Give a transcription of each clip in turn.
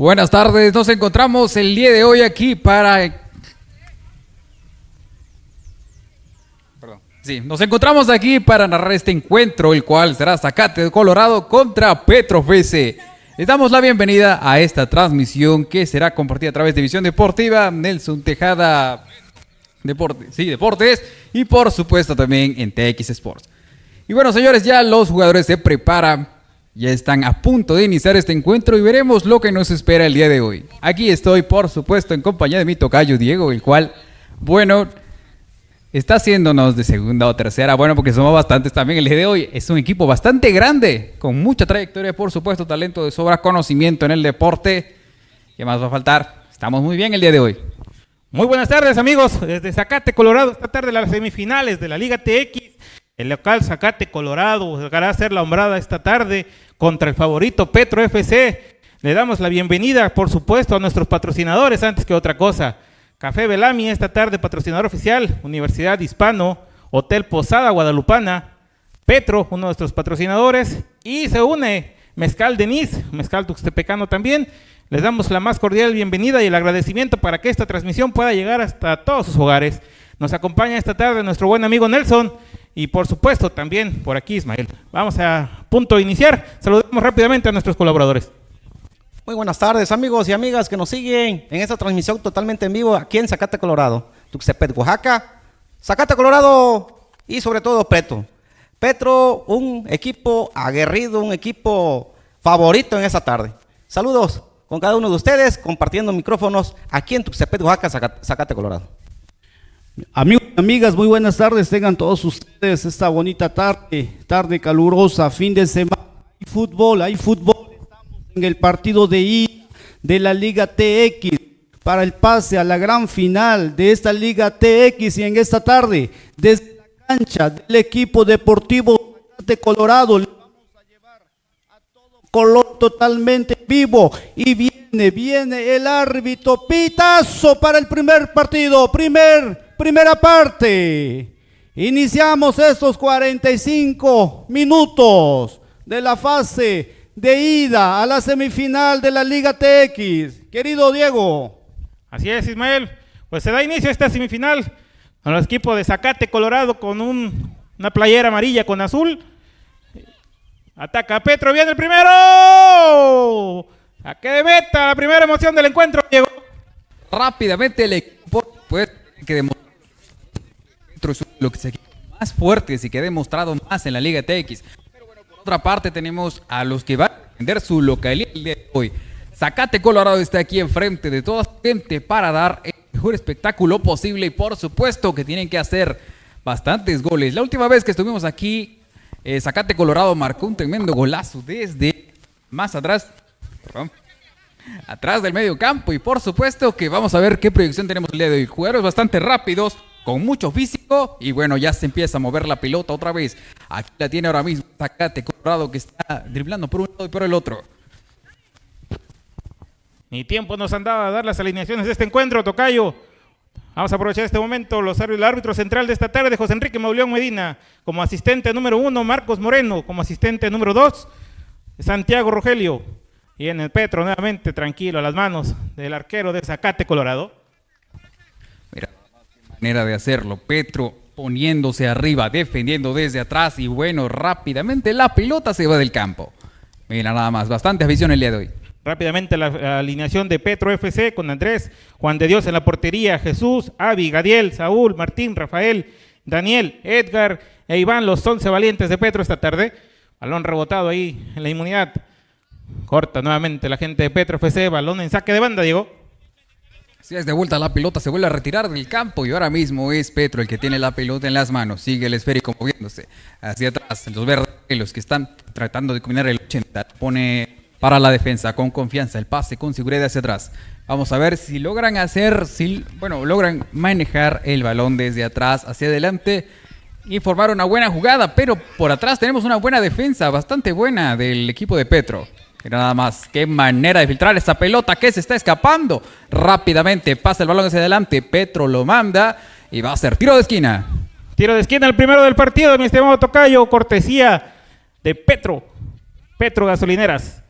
Buenas tardes, nos encontramos el día de hoy aquí nos encontramos aquí para narrar este encuentro, el cual será Zacate Colorado contra Petro FC. Les damos la bienvenida a esta transmisión que será compartida a través de Visión Deportiva, Nelson Tejada Deportes y por supuesto también en TX Sports. Y bueno, señores, ya los jugadores se preparan, ya están a punto de iniciar este encuentro y veremos lo que nos espera el día de hoy. Aquí estoy, por supuesto, en compañía de mi tocayo Diego, el cual, bueno, está haciéndonos de segunda o tercera, bueno, porque somos bastantes también el día de hoy. Es un equipo bastante grande, con mucha trayectoria, por supuesto, talento de sobra, conocimiento en el deporte. ¿Qué más va a faltar? Estamos muy bien el día de hoy. Muy buenas tardes, amigos, desde Zacate, Colorado. Esta tarde las semifinales de la Liga TX. El local Zacate Colorado buscará hacer la hombrada esta tarde contra el favorito Petro FC. Le damos la bienvenida, por supuesto, a nuestros patrocinadores antes que otra cosa. Café Belami esta tarde, patrocinador oficial, Universidad Hispano, Hotel Posada Guadalupana, Petro, uno de nuestros patrocinadores, y se une Mezcal Denis, Mezcal Tuxtepecano también. Les damos la más cordial bienvenida y el agradecimiento para que esta transmisión pueda llegar hasta todos sus hogares. Nos acompaña esta tarde nuestro buen amigo Nelson y por supuesto también por aquí Ismael. Vamos a punto de iniciar. Saludamos rápidamente a nuestros colaboradores. Muy buenas tardes, amigos y amigas que nos siguen en esta transmisión totalmente en vivo aquí en Zacate Colorado, Tuxtepec, Oaxaca, Zacate Colorado y sobre todo Petro. Petro, un equipo aguerrido, un equipo favorito en esta tarde. Saludos con cada uno de ustedes, compartiendo micrófonos aquí en Tuxtepec, Oaxaca, Zacate Colorado. Amigos y amigas, muy buenas tardes, tengan todos ustedes esta bonita tarde calurosa, fin de semana. Hay fútbol, estamos en el partido de ida de la Liga TX para el pase a la gran final de esta Liga TX y en esta tarde, desde la cancha del equipo deportivo de Colorado, le vamos a llevar a todo color totalmente vivo y viene el árbitro, pitazo para el primer partido, primera parte. Iniciamos estos 45 minutos de la fase de ida a la semifinal de la Liga TX. Querido Diego. Así es, Ismael. Pues se da inicio a esta semifinal con el equipo de Zacate Colorado con una playera amarilla con azul. Ataca Petro, viene el primero. Saque de meta, la primera emoción del encuentro, Diego. Rápidamente el equipo pues que demostrar lo que se más fuertes y que ha demostrado más en la Liga TX. Pero bueno, por otra parte tenemos a los que van a defender su localidad el día de hoy. Zacate Colorado está aquí enfrente de toda su gente para dar el mejor espectáculo posible y por supuesto que tienen que hacer bastantes goles. La última vez que estuvimos aquí, Zacate Colorado marcó un tremendo golazo desde más atrás, atrás del medio campo y por supuesto que vamos a ver qué proyección tenemos el día de hoy. Jugadores bastante rápidos, con mucho físico y bueno, ya se empieza a mover la pelota otra vez. Aquí la tiene ahora mismo Zacate Colorado que está driblando por un lado y por el otro. Ni tiempo nos han dado a dar las alineaciones de este encuentro, tocayo. Vamos a aprovechar este momento. El árbitro central de esta tarde, José Enrique Mauleón Medina. Como asistente número 1, Marcos Moreno. Como asistente número 2, Santiago Rogelio. Y en el Petro nuevamente tranquilo a las manos del arquero de Zacate Colorado. Mira, manera de hacerlo, Petro poniéndose arriba, defendiendo desde atrás y bueno, rápidamente la pelota se va del campo. Mira nada más, bastante afición el día de hoy. Rápidamente la alineación de Petro FC con Andrés, Juan de Dios en la portería, Jesús, Avi, Gadiel, Saúl, Martín, Rafael, Daniel, Edgar e Iván, los 11 valientes de Petro esta tarde. Balón rebotado ahí en la inmunidad. Corta nuevamente la gente de Petro FC, balón en saque de banda, Diego. Si es de vuelta la pelota, se vuelve a retirar del campo y ahora mismo es Petro el que tiene la pelota en las manos. Sigue el esférico moviéndose hacia atrás. Los verdes, los que están tratando de combinar el 80, pone para la defensa con confianza el pase con seguridad hacia atrás. Vamos a ver si logran logran manejar el balón desde atrás hacia adelante y formar una buena jugada, pero por atrás tenemos una buena defensa, bastante buena del equipo de Petro. Mira nada más, qué manera de filtrar esa pelota que se está escapando. Rápidamente pasa el balón hacia adelante, Petro lo manda y va a ser tiro de esquina. Tiro de esquina, el primero del partido, mi estimado tocayo, cortesía de Petro Gasolineras.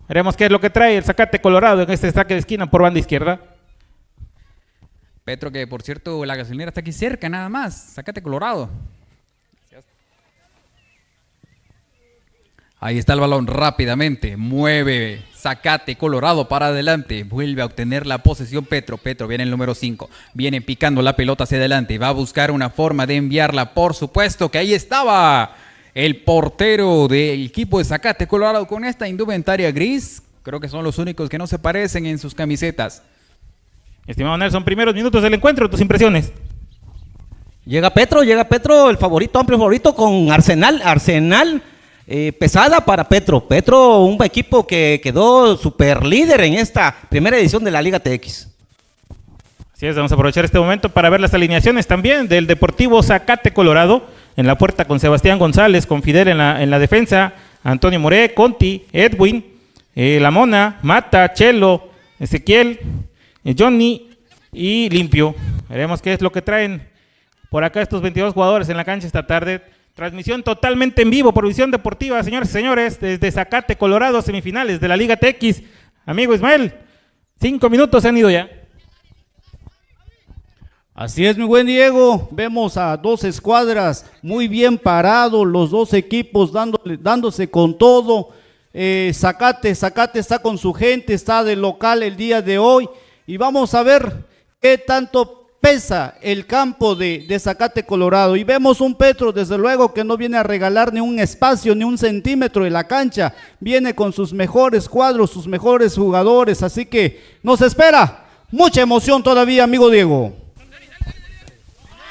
Veremos qué es lo que trae el Zacate Colorado en este saque de esquina por banda izquierda. Petro, que por cierto la gasolinera está aquí cerca nada más, Zacate Colorado. Ahí está el balón rápidamente, mueve Zacate Colorado para adelante, vuelve a obtener la posesión Petro, viene el número 5, viene picando la pelota hacia adelante, va a buscar una forma de enviarla, por supuesto que ahí estaba el portero del equipo de Zacate Colorado con esta indumentaria gris, creo que son los únicos que no se parecen en sus camisetas. Estimado Nelson, primeros minutos del encuentro, tus impresiones. Llega Petro, el favorito, amplio favorito con Arsenal. Pesada para Petro, un equipo que quedó super líder en esta primera edición de la Liga TX. Así es, vamos a aprovechar este momento para ver las alineaciones también del Deportivo Zacate Colorado. En la puerta con Sebastián González, con Fidel en la defensa, Antonio Moré, Conti, Edwin, La Mona, Mata, Chelo, Ezequiel, Johnny y Limpio. Veremos qué es lo que traen por acá estos 22 jugadores en la cancha esta tarde. Transmisión totalmente en vivo por Visión Deportiva, señores y señores, desde Zacate Colorado, semifinales de la Liga TX. Amigo Ismael, 5 minutos se han ido ya. Así es, mi buen Diego, vemos a dos escuadras muy bien parados, los dos equipos dándose con todo. Zacate está con su gente, está de local el día de hoy y vamos a ver qué tanto pesa el campo de Zacate Colorado y vemos un Petro desde luego que no viene a regalar ni un espacio ni un centímetro de la cancha, viene con sus mejores cuadros, sus mejores jugadores, así que nos espera mucha emoción todavía, amigo Diego.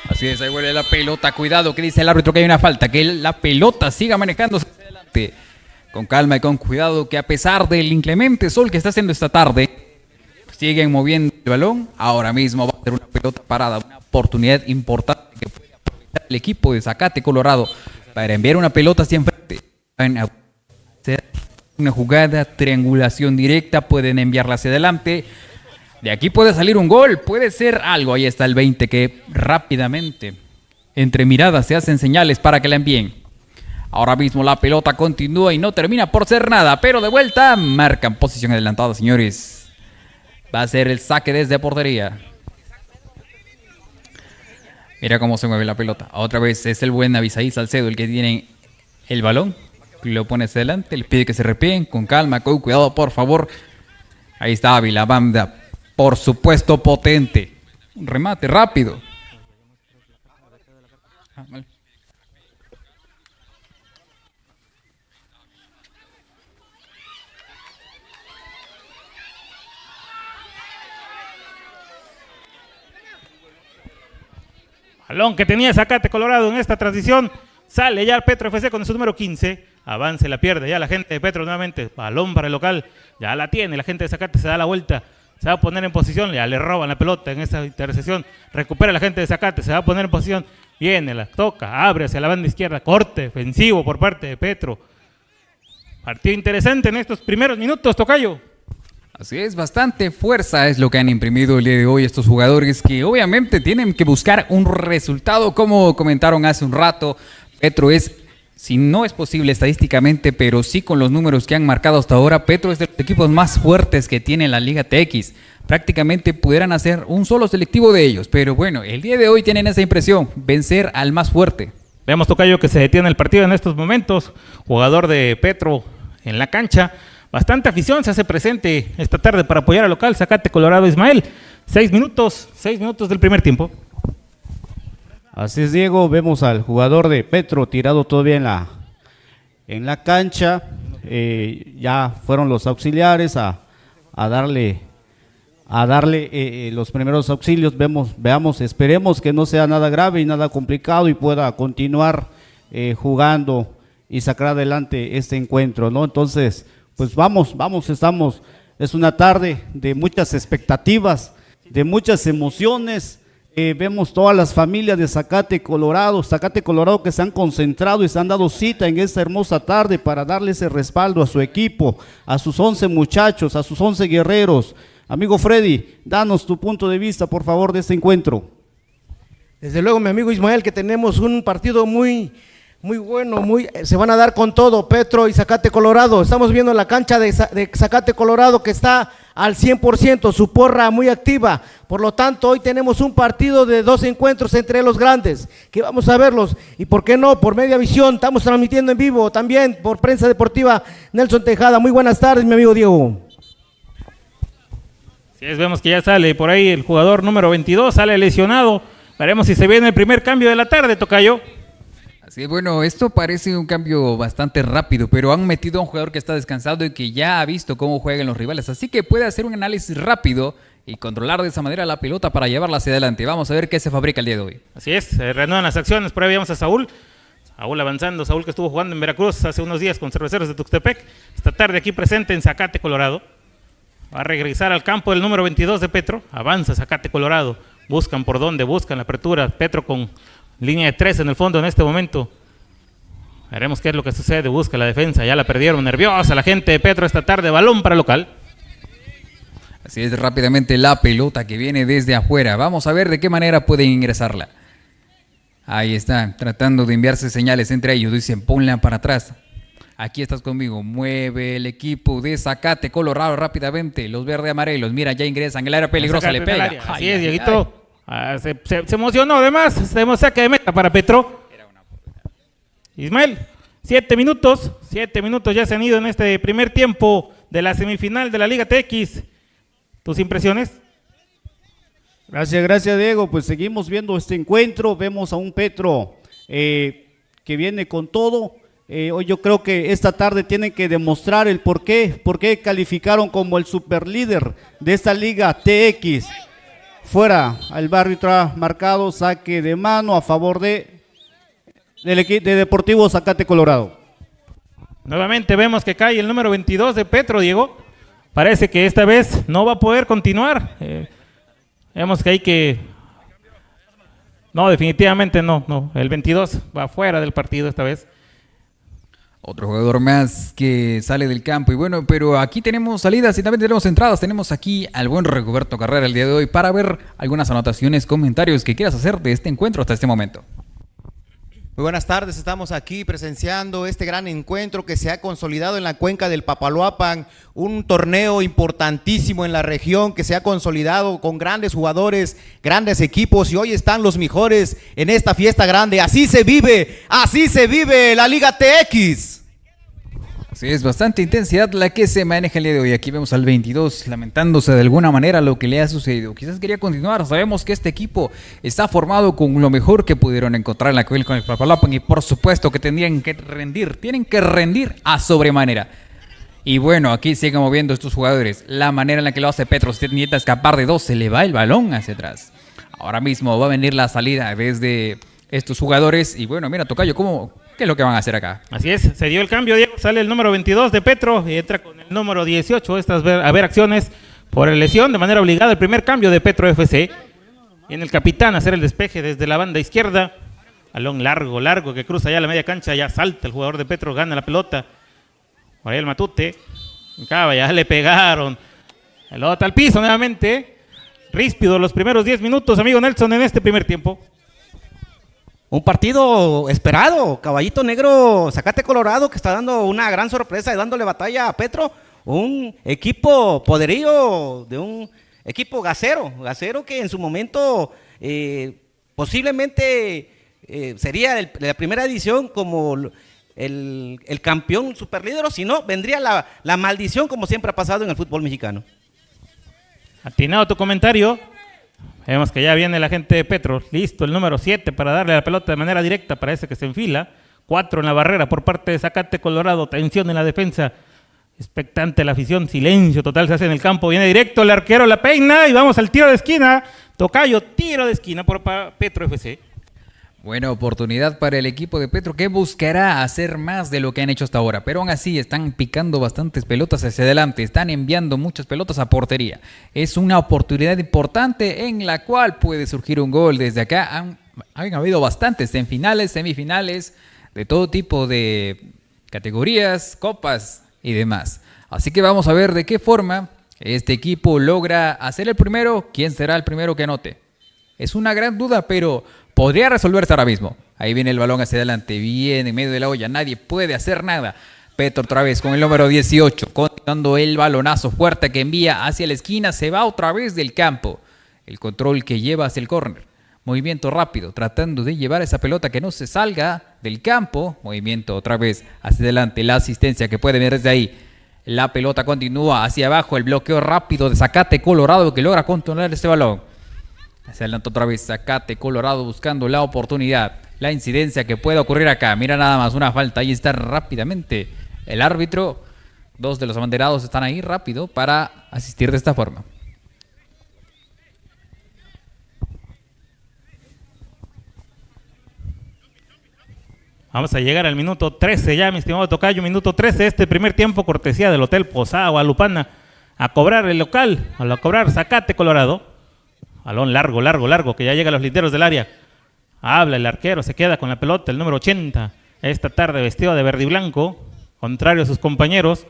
Así es, ahí vuelve la pelota, cuidado, que dice el árbitro que hay una falta, que la pelota siga manejándose hacia adelante, con calma y con cuidado, que a pesar del inclemente sol que está haciendo esta tarde, siguen moviendo el balón, ahora mismo va a ser una pelota parada, una oportunidad importante que puede aprovechar el equipo de Zacate Colorado para enviar una pelota hacia enfrente, van a hacer una jugada, triangulación directa, pueden enviarla hacia adelante. De aquí puede salir un gol, puede ser algo. Ahí está el 20 que rápidamente, entre miradas, se hacen señales para que la envíen. Ahora mismo la pelota continúa y no termina por ser nada, pero de vuelta marcan posición adelantada, señores. Va a ser el saque desde portería. Mira cómo se mueve la pelota. Otra vez es el buen Abisaí Salcedo el que tiene el balón. Lo pone hacia adelante, le pide que se repeguen con calma, con cuidado, por favor. Ahí está Ávila, banda. Por supuesto, potente. Un remate rápido. Balón que tenía Zacate Colorado en esta transición. Sale ya el Petro FC con su número 15. Avance, la pierde ya la gente de Petro nuevamente. Balón para el local. Ya la tiene. La gente de Zacate se da la vuelta. Se va a poner en posición, ya le roban la pelota en esta intercepción, recupera la gente de Zacate, se va a poner en posición, viene, la toca, abre hacia la banda izquierda, corte defensivo por parte de Petro. Partido interesante en estos primeros minutos, tocayo. Así es, bastante fuerza es lo que han imprimido el día de hoy estos jugadores que obviamente tienen que buscar un resultado, como comentaron hace un rato. Petro es, si no es posible estadísticamente, pero sí con los números que han marcado hasta ahora, Petro es de los equipos más fuertes que tiene la Liga TX. Prácticamente pudieran hacer un solo selectivo de ellos, pero bueno, el día de hoy tienen esa impresión, vencer al más fuerte. Veamos, tocayo, que se detiene el partido en estos momentos. Jugador de Petro en la cancha. Bastante afición se hace presente esta tarde para apoyar al local Zacate Colorado. Ismael, 6 minutos del primer tiempo. Así es, Diego, vemos al jugador de Petro tirado todavía en la cancha, ya fueron los auxiliares a darle los primeros auxilios, veamos, esperemos que no sea nada grave y nada complicado y pueda continuar jugando y sacar adelante este encuentro, ¿no? Entonces, pues vamos, es una tarde de muchas expectativas, de muchas emociones. Vemos todas las familias de Zacate Colorado que se han concentrado y se han dado cita en esta hermosa tarde para darle ese respaldo a su equipo, a sus 11 muchachos, a sus 11 guerreros. Amigo Freddy, danos tu punto de vista, por favor, de este encuentro. Desde luego, mi amigo Ismael, que tenemos un partido muy Muy bueno, se van a dar con todo, Petro y Zacate Colorado. Estamos viendo la cancha de Zacate Colorado que está al 100%, su porra muy activa. Por lo tanto, hoy tenemos un partido de 2 encuentros entre los grandes, que vamos a verlos. Y por qué no, por Media Visión, estamos transmitiendo en vivo, también por Prensa Deportiva Nelson Tejada. Muy buenas tardes, mi amigo Diego. Sí, vemos que ya sale por ahí el jugador número 22, sale lesionado. Veremos si se viene el primer cambio de la tarde, tocayo. Así bueno, esto parece un cambio bastante rápido, pero han metido a un jugador que está descansado y que ya ha visto cómo juegan los rivales, así que puede hacer un análisis rápido y controlar de esa manera la pelota para llevarla hacia adelante. Vamos a ver qué se fabrica el día de hoy. Así es, reanudan las acciones, por ahí vemos a Saúl avanzando, Saúl que estuvo jugando en Veracruz hace unos días con Cerveceros de Tuxtepec, esta tarde aquí presente en Zacate, Colorado. Va a regresar al campo del número 22 de Petro, avanza Zacate, Colorado, buscan por dónde, buscan la apertura, Petro con línea de 3 en el fondo en este momento. Veremos qué es lo que sucede, busca la defensa, ya la perdieron, nerviosa la gente de Petro esta tarde, balón para el local. Así es, rápidamente la pelota que viene desde afuera. Vamos a ver de qué manera pueden ingresarla. Ahí está, tratando de enviarse señales entre ellos, dicen ponla para atrás. Aquí estás conmigo, mueve el equipo de Zacate Colorado rápidamente, los verde amarelos, mira, ya ingresan, el área peligrosa le pega. Así es, Dieguito. Se emocionó además, se saque de meta para Petro. Ismael, 7 minutos ya se han ido en este primer tiempo de la semifinal de la Liga TX. ¿Tus impresiones? Gracias Diego, pues seguimos viendo este encuentro, vemos a un Petro que viene con todo. Hoy yo creo que esta tarde tienen que demostrar el por qué calificaron como el superlíder de esta Liga TX. Fuera, el árbitro ha marcado saque de mano a favor del equipo de Deportivo Zacate Colorado. Nuevamente vemos que cae el número 22 de Petro, Diego. Parece que esta vez no va a poder continuar. Vemos que hay que... No, definitivamente no. El 22 va fuera del partido esta vez. Otro jugador más que sale del campo. Y bueno, pero aquí tenemos salidas y también tenemos entradas. Tenemos aquí al buen Rigoberto Carrera el día de hoy para ver algunas anotaciones, comentarios que quieras hacer de este encuentro hasta este momento. Muy buenas tardes, estamos aquí presenciando este gran encuentro que se ha consolidado en la cuenca del Papaloapan, un torneo importantísimo en la región que se ha consolidado con grandes jugadores, grandes equipos y hoy están los mejores en esta fiesta grande. Así se vive la Liga TX. Sí, es bastante intensidad la que se maneja el día de hoy. Aquí vemos al 22 lamentándose de alguna manera lo que le ha sucedido. Quizás quería continuar. Sabemos que este equipo está formado con lo mejor que pudieron encontrar en la cuenca con el Papaloapan y por supuesto que tienen que rendir a sobremanera. Y bueno, aquí siguen moviendo estos jugadores. La manera en la que lo hace Petro, si intenta escapar de dos, se le va el balón hacia atrás. Ahora mismo va a venir la salida desde estos jugadores y bueno, mira, tocayo, ¿qué es lo que van a hacer acá? Así es, se dio el cambio, Diego, sale el número 22 de Petro y entra con el número 18, a ver acciones por lesión, de manera obligada el primer cambio de Petro FC. Viene el capitán a hacer el despeje desde la banda izquierda, balón largo que cruza ya la media cancha, ya salta el jugador de Petro, gana la pelota, por ahí el Matute, ya le pegaron, pelota al piso nuevamente, ríspido los primeros 10 minutos, amigo Nelson, en este primer tiempo. Un partido esperado, Caballito Negro, Zacate Colorado, que está dando una gran sorpresa y dándole batalla a Petro, un equipo poderío de un equipo gasero que en su momento posiblemente sería la primera edición como el campeón superlíder, o si no, vendría la maldición como siempre ha pasado en el fútbol mexicano. Atinado tu comentario. Vemos que ya viene la gente de Petro, listo el número 7 para darle la pelota de manera directa, parece que se enfila, 4 en la barrera por parte de Zacate Colorado, tensión en la defensa, expectante la afición, silencio total se hace en el campo, viene directo el arquero, la peina y vamos al tiro de esquina, tocayo, tiro de esquina por Petro FC. Buena oportunidad para el equipo de Petro que buscará hacer más de lo que han hecho hasta ahora, pero aún así están picando bastantes pelotas hacia adelante, están enviando muchas pelotas a portería. Es una oportunidad importante en la cual puede surgir un gol. Desde acá han habido bastantes en finales, semifinales, de todo tipo de categorías, copas y demás. Así que vamos a ver de qué forma este equipo logra hacer el primero. ¿Quién será el primero que anote? Es una gran duda, pero podría resolverse ahora mismo. Ahí viene el balón hacia adelante, viene en medio de la olla, nadie puede hacer nada. Petro otra vez con el número 18, continuando el balonazo fuerte que envía hacia la esquina, se va otra vez del campo. El control que lleva hacia el córner. Movimiento rápido, tratando de llevar esa pelota que no se salga del campo. Movimiento otra vez hacia adelante, la asistencia que puede ver desde ahí. La pelota continúa hacia abajo, el bloqueo rápido de Zacate Colorado que logra controlar este balón. Hacia adelante otra vez, Zacate Colorado buscando la oportunidad. La incidencia que puede ocurrir acá. Mira nada más, una falta, ahí está rápidamente el árbitro. Dos de los abanderados están ahí rápido para asistir de esta forma. Vamos a llegar al minuto 13 ya, mi estimado tocayo, minuto 13, este primer tiempo, cortesía del Hotel Posada Guadalupana, a cobrar el local, a cobrar Zacate Colorado. Balón largo, que ya llega a los linderos del área. Habla el arquero, se queda con la pelota, el número 80, esta tarde vestido de verde y blanco, contrario a sus compañeros.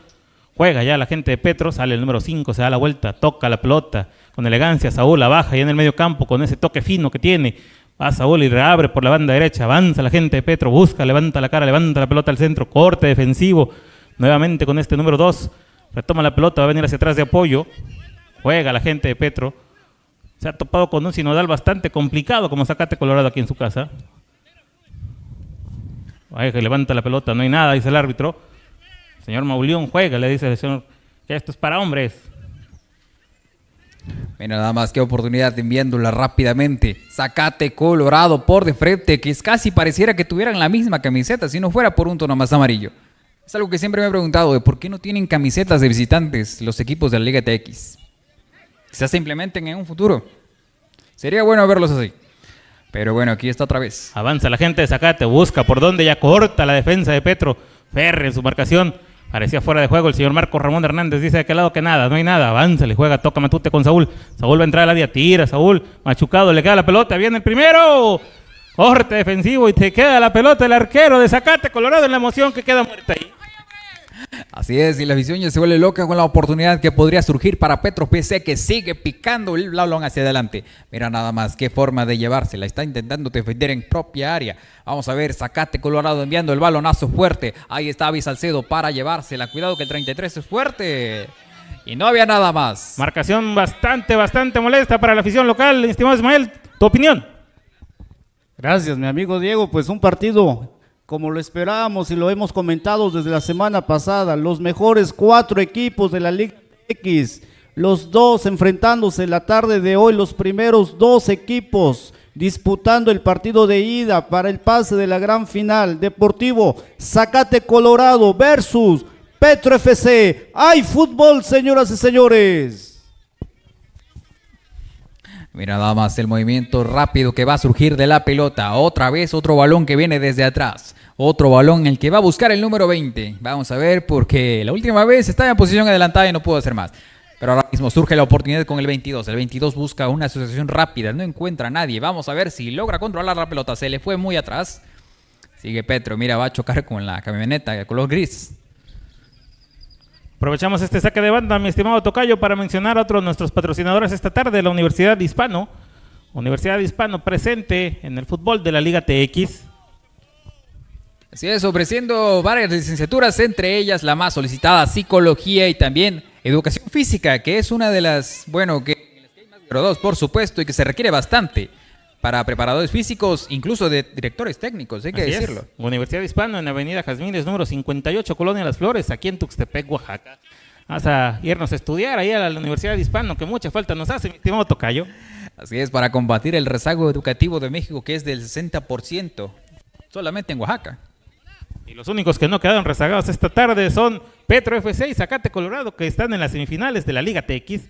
Juega ya la gente de Petro, sale el número 5, se da la vuelta, toca la pelota con elegancia, Saúl la baja y en el medio campo con ese toque fino que tiene. Va Saúl y reabre por la banda derecha, avanza la gente de Petro, busca, levanta la cara, levanta la pelota al centro, corte defensivo, nuevamente con este número 2, retoma la pelota, va a venir hacia atrás de apoyo, juega la gente de Petro, se ha topado con un sinodal bastante complicado como Zacate Colorado aquí en su casa. Levanta la pelota, no hay nada, dice el árbitro. Señor Mauleón juega, le dice el señor, que esto es para hombres. Mira nada más qué oportunidad enviándola rápidamente. Zacate Colorado por de frente, que es casi pareciera que tuvieran la misma camiseta si no fuera por un tono más amarillo. Es algo que siempre me he preguntado, de por qué no tienen camisetas de visitantes los equipos de la Liga TX. Quizás se implementen en un futuro. Sería bueno verlos así. Pero bueno, aquí está otra vez. Avanza la gente de Zacate, busca por dónde, ya corta la defensa de Petro. Ferre en su marcación. Parecía fuera de juego el señor Marcos Ramón Hernández, dice de aquel lado que nada, no hay nada, avanza, le juega, toca Matute con Saúl, Saúl va a entrar al área, tira, Saúl, machucado, le queda la pelota, viene el primero, corte defensivo y te queda la pelota el arquero de Zacate Colorado en la emoción que queda muerta ahí. Así es, y la afición ya se vuelve loca con la oportunidad que podría surgir para Petro FC, que sigue picando el balón hacia adelante. Mira nada más qué forma de llevársela, está intentando defender en propia área. Vamos a ver, Zacate Colorado enviando el balonazo fuerte. Ahí está Avi Salcedo para llevársela. Cuidado que el 33 es fuerte. Y no había nada más. Marcación bastante molesta para la afición local. Estimado Ismael, ¿tu opinión? Gracias, mi amigo Diego. Pues un partido como lo esperábamos y lo hemos comentado desde la semana pasada. Los mejores 4 equipos de la Liga X. Los dos enfrentándose la tarde de hoy. Los primeros 2 equipos disputando el partido de ida para el pase de la gran final. Deportivo Zacate Colorado versus Petro FC. ¡Hay fútbol, señoras y señores! Mira nada más el movimiento rápido que va a surgir de la pelota. Otra vez otro balón que viene desde atrás. Otro balón el que va a buscar el número 20. Vamos a ver porque la última vez estaba en posición adelantada y no pudo hacer más. Pero ahora mismo surge la oportunidad con el 22. El 22 busca una asociación rápida, no encuentra a nadie. Vamos a ver si logra controlar la pelota. Se le fue muy atrás. Sigue Petro, mira, va a chocar con la camioneta de color gris. Aprovechamos este saque de banda, mi estimado tocayo, para mencionar a otro de nuestros patrocinadores esta tarde, la Universidad Hispano. Universidad Hispano presente en el fútbol de la Liga TX. Así es, ofreciendo varias licenciaturas, entre ellas la más solicitada, psicología y también educación física, que es una de las, bueno, que hay más graduados, por supuesto, y que se requiere bastante para preparadores físicos, incluso de directores técnicos, hay que Así decirlo. Es. Universidad Hispano en Avenida Jazmines, número 58, Colonia Las Flores, aquí en Tuxtepec, Oaxaca. Vamos a irnos a estudiar ahí a la Universidad Hispano, que mucha falta nos hace, mi estimado tocayo. Así es, para combatir el rezago educativo de México, que es del 60%, solamente en Oaxaca. Y los únicos que no quedaron rezagados esta tarde son Petro FC y Zacate Colorado, que están en las semifinales de la Liga TX.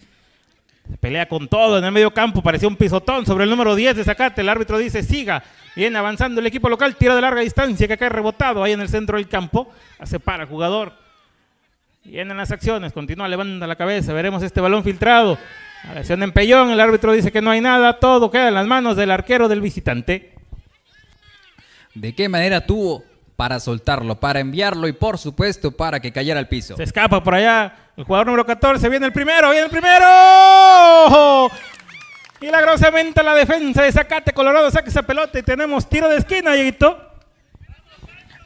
Se pelea con todo en el medio campo, parecía un pisotón sobre el número 10 de Zacate. El árbitro dice siga, viene avanzando el equipo local, tira de larga distancia que cae rebotado ahí en el centro del campo, hace para el jugador. Vienen las acciones, continúa, levanta la cabeza, veremos este balón filtrado. A la acción de empellón, el árbitro dice que no hay nada, todo queda en las manos del arquero del visitante. ¿De qué manera tuvo para soltarlo, para enviarlo y por supuesto para que cayera al piso? Se escapa por allá el jugador número 14, viene el primero, Milagrosamente la defensa de Zacate Colorado saca esa pelota y tenemos tiro de esquina, Dieguito.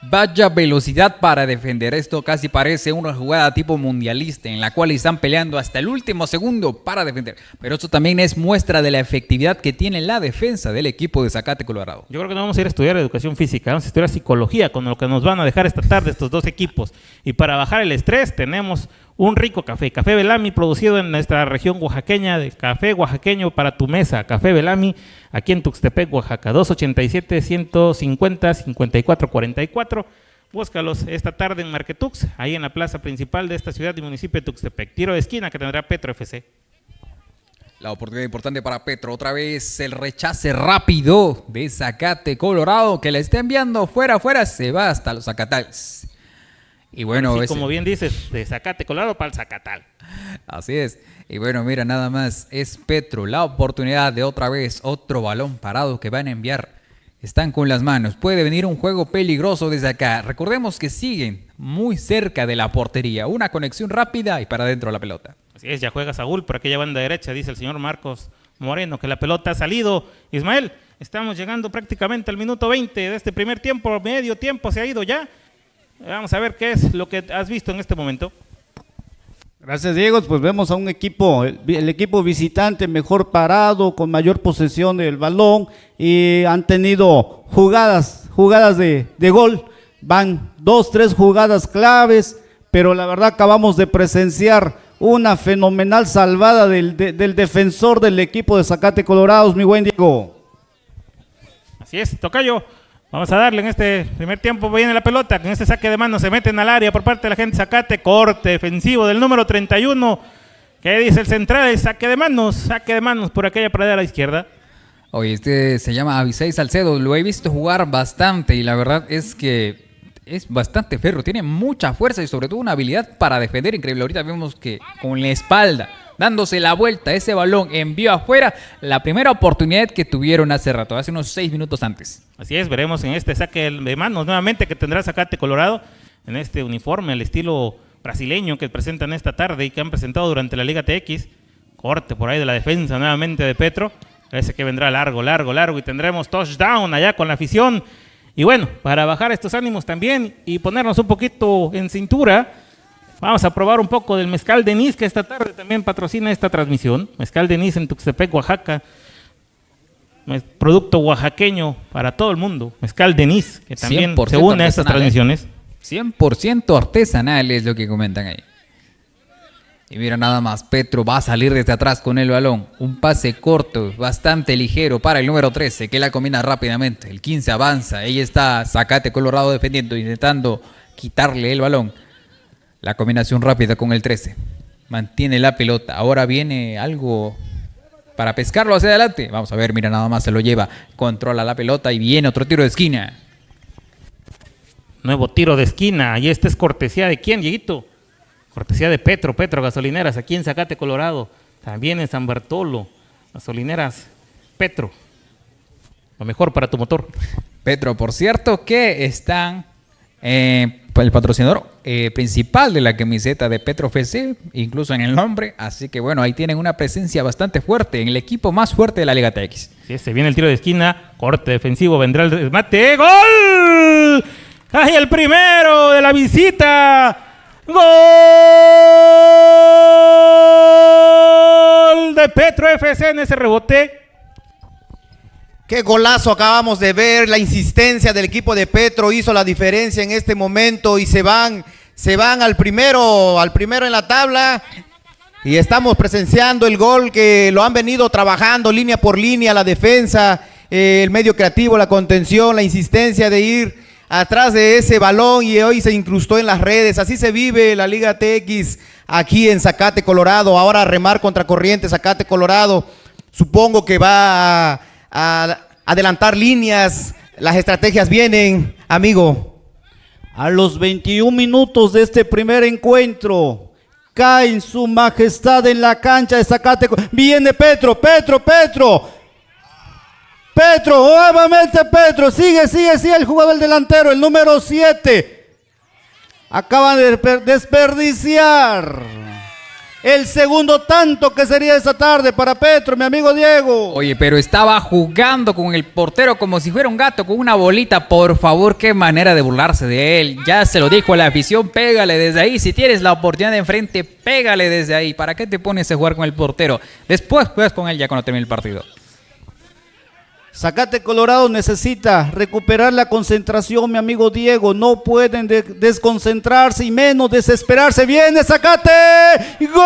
Vaya velocidad para defender. Esto casi parece una jugada tipo mundialista en la cual están peleando hasta el último segundo para defender. Pero esto también es muestra de la efectividad que tiene la defensa del equipo de Zacate Colorado. Yo creo que no vamos a ir a estudiar educación física, vamos a estudiar psicología con lo que nos van a dejar esta tarde estos dos equipos. Y para bajar el estrés tenemos un rico café, Café Belami, producido en nuestra región oaxaqueña, de café oaxaqueño para tu mesa. Café Belami, aquí en Tuxtepec, Oaxaca, 287-150-5444. Búscalos esta tarde en Marquetux, ahí en la plaza principal de esta ciudad y municipio de Tuxtepec. Tiro de esquina que tendrá Petro FC. La oportunidad importante para Petro. Otra vez el rechace rápido de Zacate Colorado que le está enviando fuera, se va hasta los Zacatales. Y bueno, sí, como bien dices, de Zacate Colorado para el Zacatal. Así es. Y bueno, mira, nada más es Petro la oportunidad de otra vez otro balón parado que van a enviar. Están con las manos. Puede venir un juego peligroso desde acá. Recordemos que siguen muy cerca de la portería. Una conexión rápida y para adentro la pelota. Así es, ya juega Saúl por aquella banda derecha, dice el señor Marcos Moreno, que la pelota ha salido. Ismael, estamos llegando prácticamente al minuto 20 de este primer tiempo. Medio tiempo se ha ido ya. Vamos a ver qué es lo que has visto en este momento. Gracias, Diego. Pues vemos a un equipo, el equipo visitante mejor parado, con mayor posesión del balón, y han tenido jugadas de gol. Van 2-3 jugadas claves, pero la verdad acabamos de presenciar una fenomenal salvada del defensor del equipo de Zacate Colorados, mi buen Diego. Así es, tocayo. Vamos a darle en este primer tiempo, viene la pelota, con este saque de manos se meten al área por parte de la gente de Zacate, corte defensivo del número 31, que dice el central, saque de manos por aquella pradera a la izquierda. Oye, este se llama Avisay Salcedo, lo he visto jugar bastante y la verdad es que es bastante ferro, tiene mucha fuerza y sobre todo una habilidad para defender increíble. Ahorita vemos que con la espalda, dándose la vuelta, ese balón envió afuera la primera oportunidad que tuvieron hace rato, hace unos 6 minutos antes. Así es, veremos en este saque de manos nuevamente que tendrá Zacate Colorado, en este uniforme al estilo brasileño que presentan esta tarde y que han presentado durante la Liga TX. Corte por ahí de la defensa nuevamente de Petro, parece que vendrá largo y tendremos touchdown allá con la afición. Y bueno, para bajar estos ánimos también y ponernos un poquito en cintura, vamos a probar un poco del mezcal Denis, que esta tarde también patrocina esta transmisión. Mezcal Denis en Tuxtepec, Oaxaca. Producto oaxaqueño para todo el mundo. Mezcal Denis, que también se une a estas transmisiones. 100% artesanal es lo que comentan ahí. Y mira nada más, Petro va a salir desde atrás con el balón. Un pase corto, bastante ligero para el número 13, que la combina rápidamente. El 15 avanza, ahí está Zacate Colorado defendiendo, intentando quitarle el balón. La combinación rápida con el 13. Mantiene la pelota. Ahora viene algo para pescarlo hacia adelante. Vamos a ver, mira nada más, se lo lleva. Controla la pelota y viene otro tiro de esquina. Nuevo tiro de esquina. Y este es cortesía de ¿quién, Dieguito? Cortesía de Petro Gasolineras, aquí en Zacate Colorado. También en San Bartolo. Gasolineras Petro. Lo mejor para tu motor. Petro, por cierto, que están el patrocinador principal de la camiseta de Petro FC, incluso en el nombre. Así que bueno, ahí tienen una presencia bastante fuerte en el equipo más fuerte de la Liga TX. Sí, se viene el tiro de esquina, corte defensivo, vendrá el remate. ¡Gol! ¡Ay, el primero de la visita! ¡Gol de Petro FC en ese rebote! Qué golazo acabamos de ver, la insistencia del equipo de Petro hizo la diferencia en este momento y se van al primero en la tabla y estamos presenciando el gol que lo han venido trabajando línea por línea, la defensa, el medio creativo, la contención, la insistencia de ir atrás de ese balón y hoy se incrustó en las redes. Así se vive la Liga TX aquí en Zacate Colorado. Ahora remar contra corriente Zacate Colorado, supongo que va a adelantar líneas, las estrategias vienen, amigo. A los 21 minutos de este primer encuentro, cae en su majestad en la cancha de Zacate. Viene Petro, nuevamente Petro, sigue el jugador delantero, el número 7. Acaban de desperdiciar. El segundo tanto que sería esta tarde para Petro, mi amigo Diego. Oye, pero estaba jugando con el portero como si fuera un gato con una bolita. Por favor, qué manera de burlarse de él. Ya se lo dijo a la afición, pégale desde ahí. Si tienes la oportunidad de enfrente, pégale desde ahí. ¿Para qué te pones a jugar con el portero? Después juegas con él ya cuando termine el partido. Zacate Colorado necesita recuperar la concentración, mi amigo Diego. No pueden desconcentrarse y menos desesperarse. ¡Viene Zacate! ¡Gol!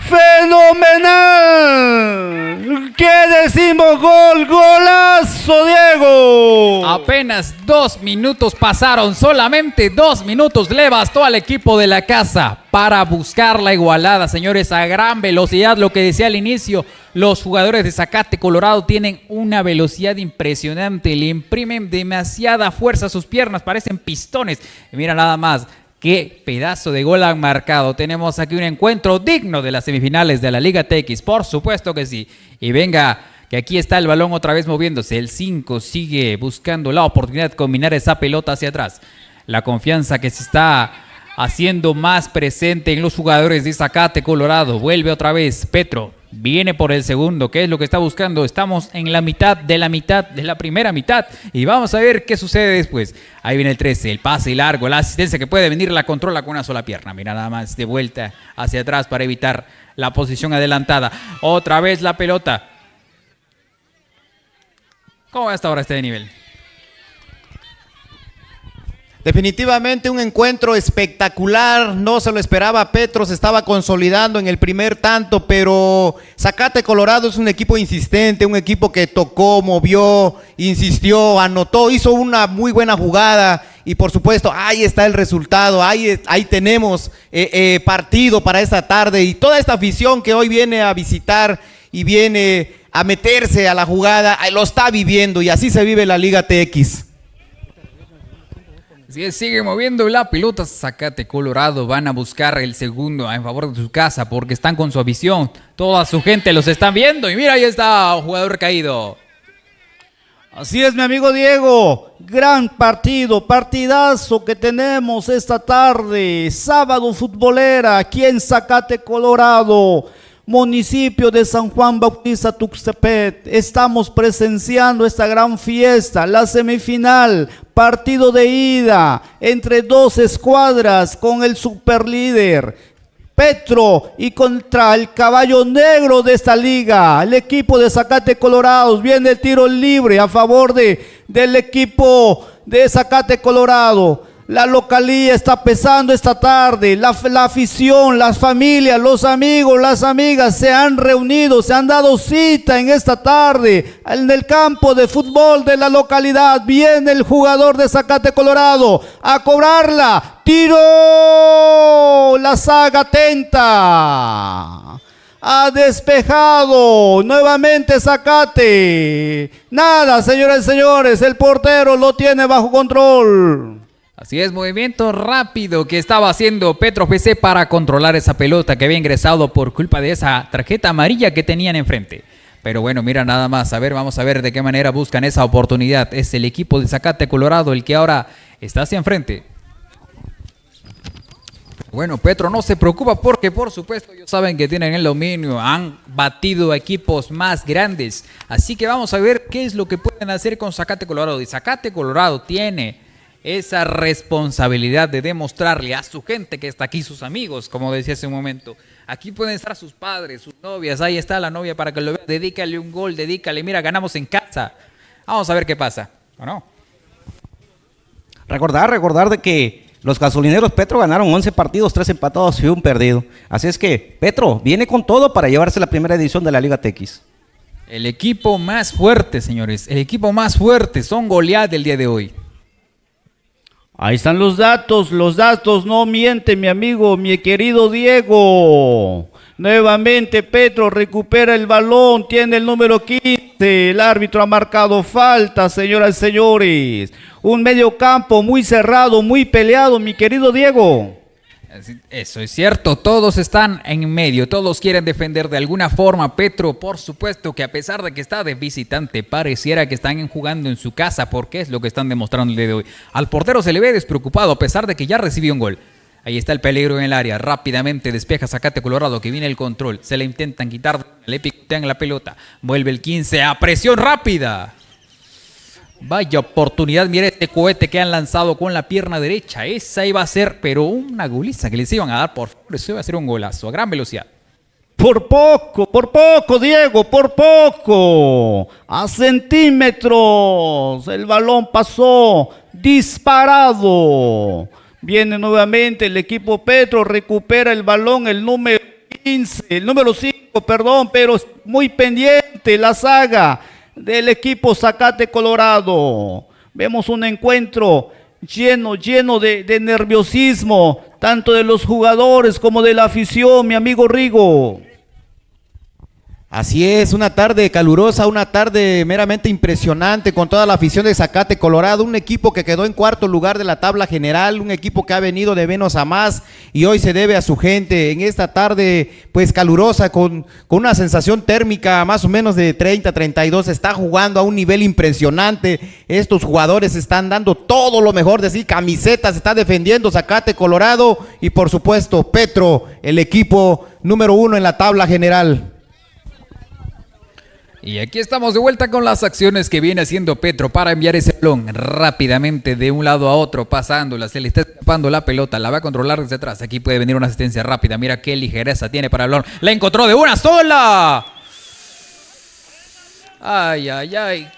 ¡Fenomenal! ¿Qué decimos? ¡Gol! ¡Golazo, Diego! Apenas 2 minutos pasaron, solamente 2 minutos le bastó al equipo de la casa para buscar la igualada, señores, a gran velocidad. Lo que decía al inicio, los jugadores de Zacate Colorado tienen una velocidad impresionante, le imprimen demasiada fuerza a sus piernas, parecen pistones. Y mira nada más. Qué pedazo de gol han marcado. Tenemos aquí un encuentro digno de las semifinales de la Liga TX. Por supuesto que sí. Y venga, que aquí está el balón otra vez moviéndose. El 5 sigue buscando la oportunidad de combinar esa pelota hacia atrás. La confianza que se está haciendo más presente en los jugadores de Zacate Colorado. Vuelve otra vez Petro. Viene por el segundo. ¿Qué es lo que está buscando? Estamos en la mitad de la primera mitad. Y vamos a ver qué sucede después. Ahí viene el 13, el pase largo, la asistencia que puede venir, la controla con una sola pierna. Mira nada más, de vuelta hacia atrás para evitar la posición adelantada. Otra vez la pelota. ¿Cómo va hasta ahora este nivel? Definitivamente un encuentro espectacular, no se lo esperaba Petro, se estaba consolidando en el primer tanto, pero Zacate Colorado es un equipo insistente, un equipo que tocó, movió, insistió, anotó, hizo una muy buena jugada y por supuesto ahí está el resultado, ahí tenemos partido para esta tarde y toda esta afición que hoy viene a visitar y viene a meterse a la jugada, lo está viviendo y así se vive la Liga TX. Si sigue moviendo la pelota, Zacate Colorado van a buscar el segundo en favor de su casa porque están con su afición. Toda su gente los están viendo y mira, ahí está, jugador caído. Así es, mi amigo Diego. Gran partido, partidazo que tenemos esta tarde. Sábado futbolera aquí en Zacate Colorado, municipio de San Juan Bautista Tuxtepec. Estamos presenciando esta gran fiesta, la semifinal, partido de ida entre dos escuadras con el superlíder Petro y contra el caballo negro de esta liga, el equipo de Zacate Colorado. Viene el tiro libre a favor del equipo de Zacate Colorado. La localía está pesando esta tarde, la afición, las familias, los amigos, las amigas se han reunido, se han dado cita en esta tarde en el campo de fútbol de la localidad. Viene el jugador de Zacate Colorado a cobrarla, tiro, la saga atenta. Ha despejado nuevamente Zacate. Nada, señoras y señores, el portero lo tiene bajo control. Así es, movimiento rápido que estaba haciendo Petro FC para controlar esa pelota que había ingresado por culpa de esa tarjeta amarilla que tenían enfrente. Pero bueno, mira nada más, a ver, vamos a ver de qué manera buscan esa oportunidad. Es el equipo de Zacate Colorado el que ahora está hacia enfrente. Bueno, Petro no se preocupa porque por supuesto ellos saben que tienen el dominio, han batido a equipos más grandes. Así que vamos a ver qué es lo que pueden hacer con Zacate Colorado. Y Zacate Colorado tiene esa responsabilidad de demostrarle a su gente que está aquí, sus amigos, como decía hace un momento. Aquí pueden estar sus padres, sus novias, ahí está la novia para que lo vea, dedícale un gol, dedícale, mira, ganamos en casa. Vamos a ver qué pasa, ¿o no? Recordar de que los gasolineros Petro ganaron 11 partidos, 3 empatados y 1 perdido. Así es que Petro viene con todo para llevarse la primera edición de la Liga TX. El equipo más fuerte, señores, el equipo más fuerte, son goleadas del día de hoy. Ahí están los datos no mienten, mi amigo, mi querido Diego. Nuevamente Petro recupera el balón, tiene el número 15, el árbitro ha marcado falta, señoras y señores. Un medio campo muy cerrado, muy peleado, mi querido Diego. Eso es cierto, todos están en medio, todos quieren defender de alguna forma. Petro, por supuesto que a pesar de que está de visitante, pareciera que están jugando en su casa, porque es lo que están demostrando el día de hoy. Al portero se le ve despreocupado a pesar de que ya recibió un gol. Ahí está el peligro en el área, rápidamente despeja Zacate Colorado, que viene el control, se le intentan quitar, le picotean la pelota, vuelve el 15 a presión rápida. Vaya oportunidad, mira este cohete que han lanzado con la pierna derecha. Esa iba a ser, pero una goliza que les iban a dar, por favor. Eso iba a ser un golazo a gran velocidad. Por poco, Diego, por poco. A centímetros. El balón pasó disparado. Viene nuevamente el equipo Petro, recupera el balón, el número 5, perdón, pero muy pendiente la saga del equipo Zacate Colorado. Vemos un encuentro lleno de nerviosismo, tanto de los jugadores como de la afición, mi amigo Rigo. Así es, una tarde calurosa, una tarde meramente impresionante con toda la afición de Zacate Colorado, un equipo que quedó en cuarto lugar de la tabla general, un equipo que ha venido de menos a más y hoy se debe a su gente en esta tarde pues calurosa con una sensación térmica más o menos de 30, 32, está jugando a un nivel impresionante, estos jugadores están dando todo lo mejor de sí, camisetas, está defendiendo Zacate Colorado y por supuesto Petro, el equipo número 1 en la tabla general. Y aquí estamos de vuelta con las acciones que viene haciendo Petro para enviar ese balón rápidamente de un lado a otro, pasándola, se le está escapando la pelota, la va a controlar desde atrás. Aquí puede venir una asistencia rápida, mira qué ligereza tiene para el balón. La encontró de una sola. Ay.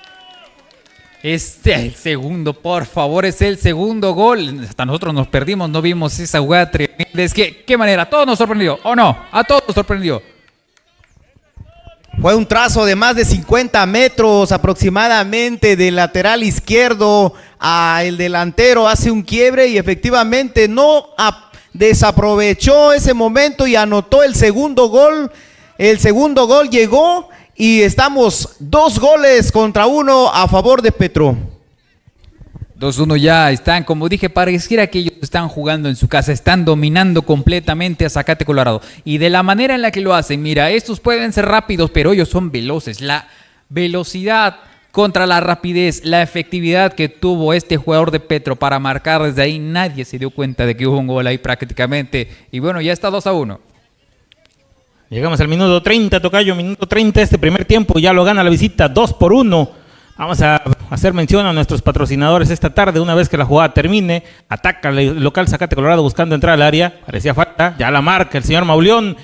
El segundo, por favor, es el segundo gol. Hasta nosotros nos perdimos, no vimos esa jugada tremenda. Es que, ¿qué manera? ¿A todos nos sorprendió o no? A todos nos sorprendió. Fue un trazo de más de 50 metros aproximadamente del lateral izquierdo a el delantero, hace un quiebre y efectivamente no desaprovechó ese momento y anotó el segundo gol. El segundo gol llegó y estamos 2-1 a favor de Petro. 2-1 ya están, como dije, pareciera que ellos están jugando en su casa, están dominando completamente a Zacate Colorado. Y de la manera en la que lo hacen, mira, estos pueden ser rápidos, pero ellos son veloces. La velocidad contra la rapidez, la efectividad que tuvo este jugador de Petro para marcar desde ahí, nadie se dio cuenta de que hubo un gol ahí prácticamente. Y bueno, ya está 2-1. Llegamos al minuto 30, tocayo, minuto 30, este primer tiempo ya lo gana la visita, 2-1. Vamos a hacer mención a nuestros patrocinadores esta tarde, una vez que la jugada termine, ataca el local Zacate Colorado buscando entrar al área, parecía falta, ya la marca el señor Mauleón,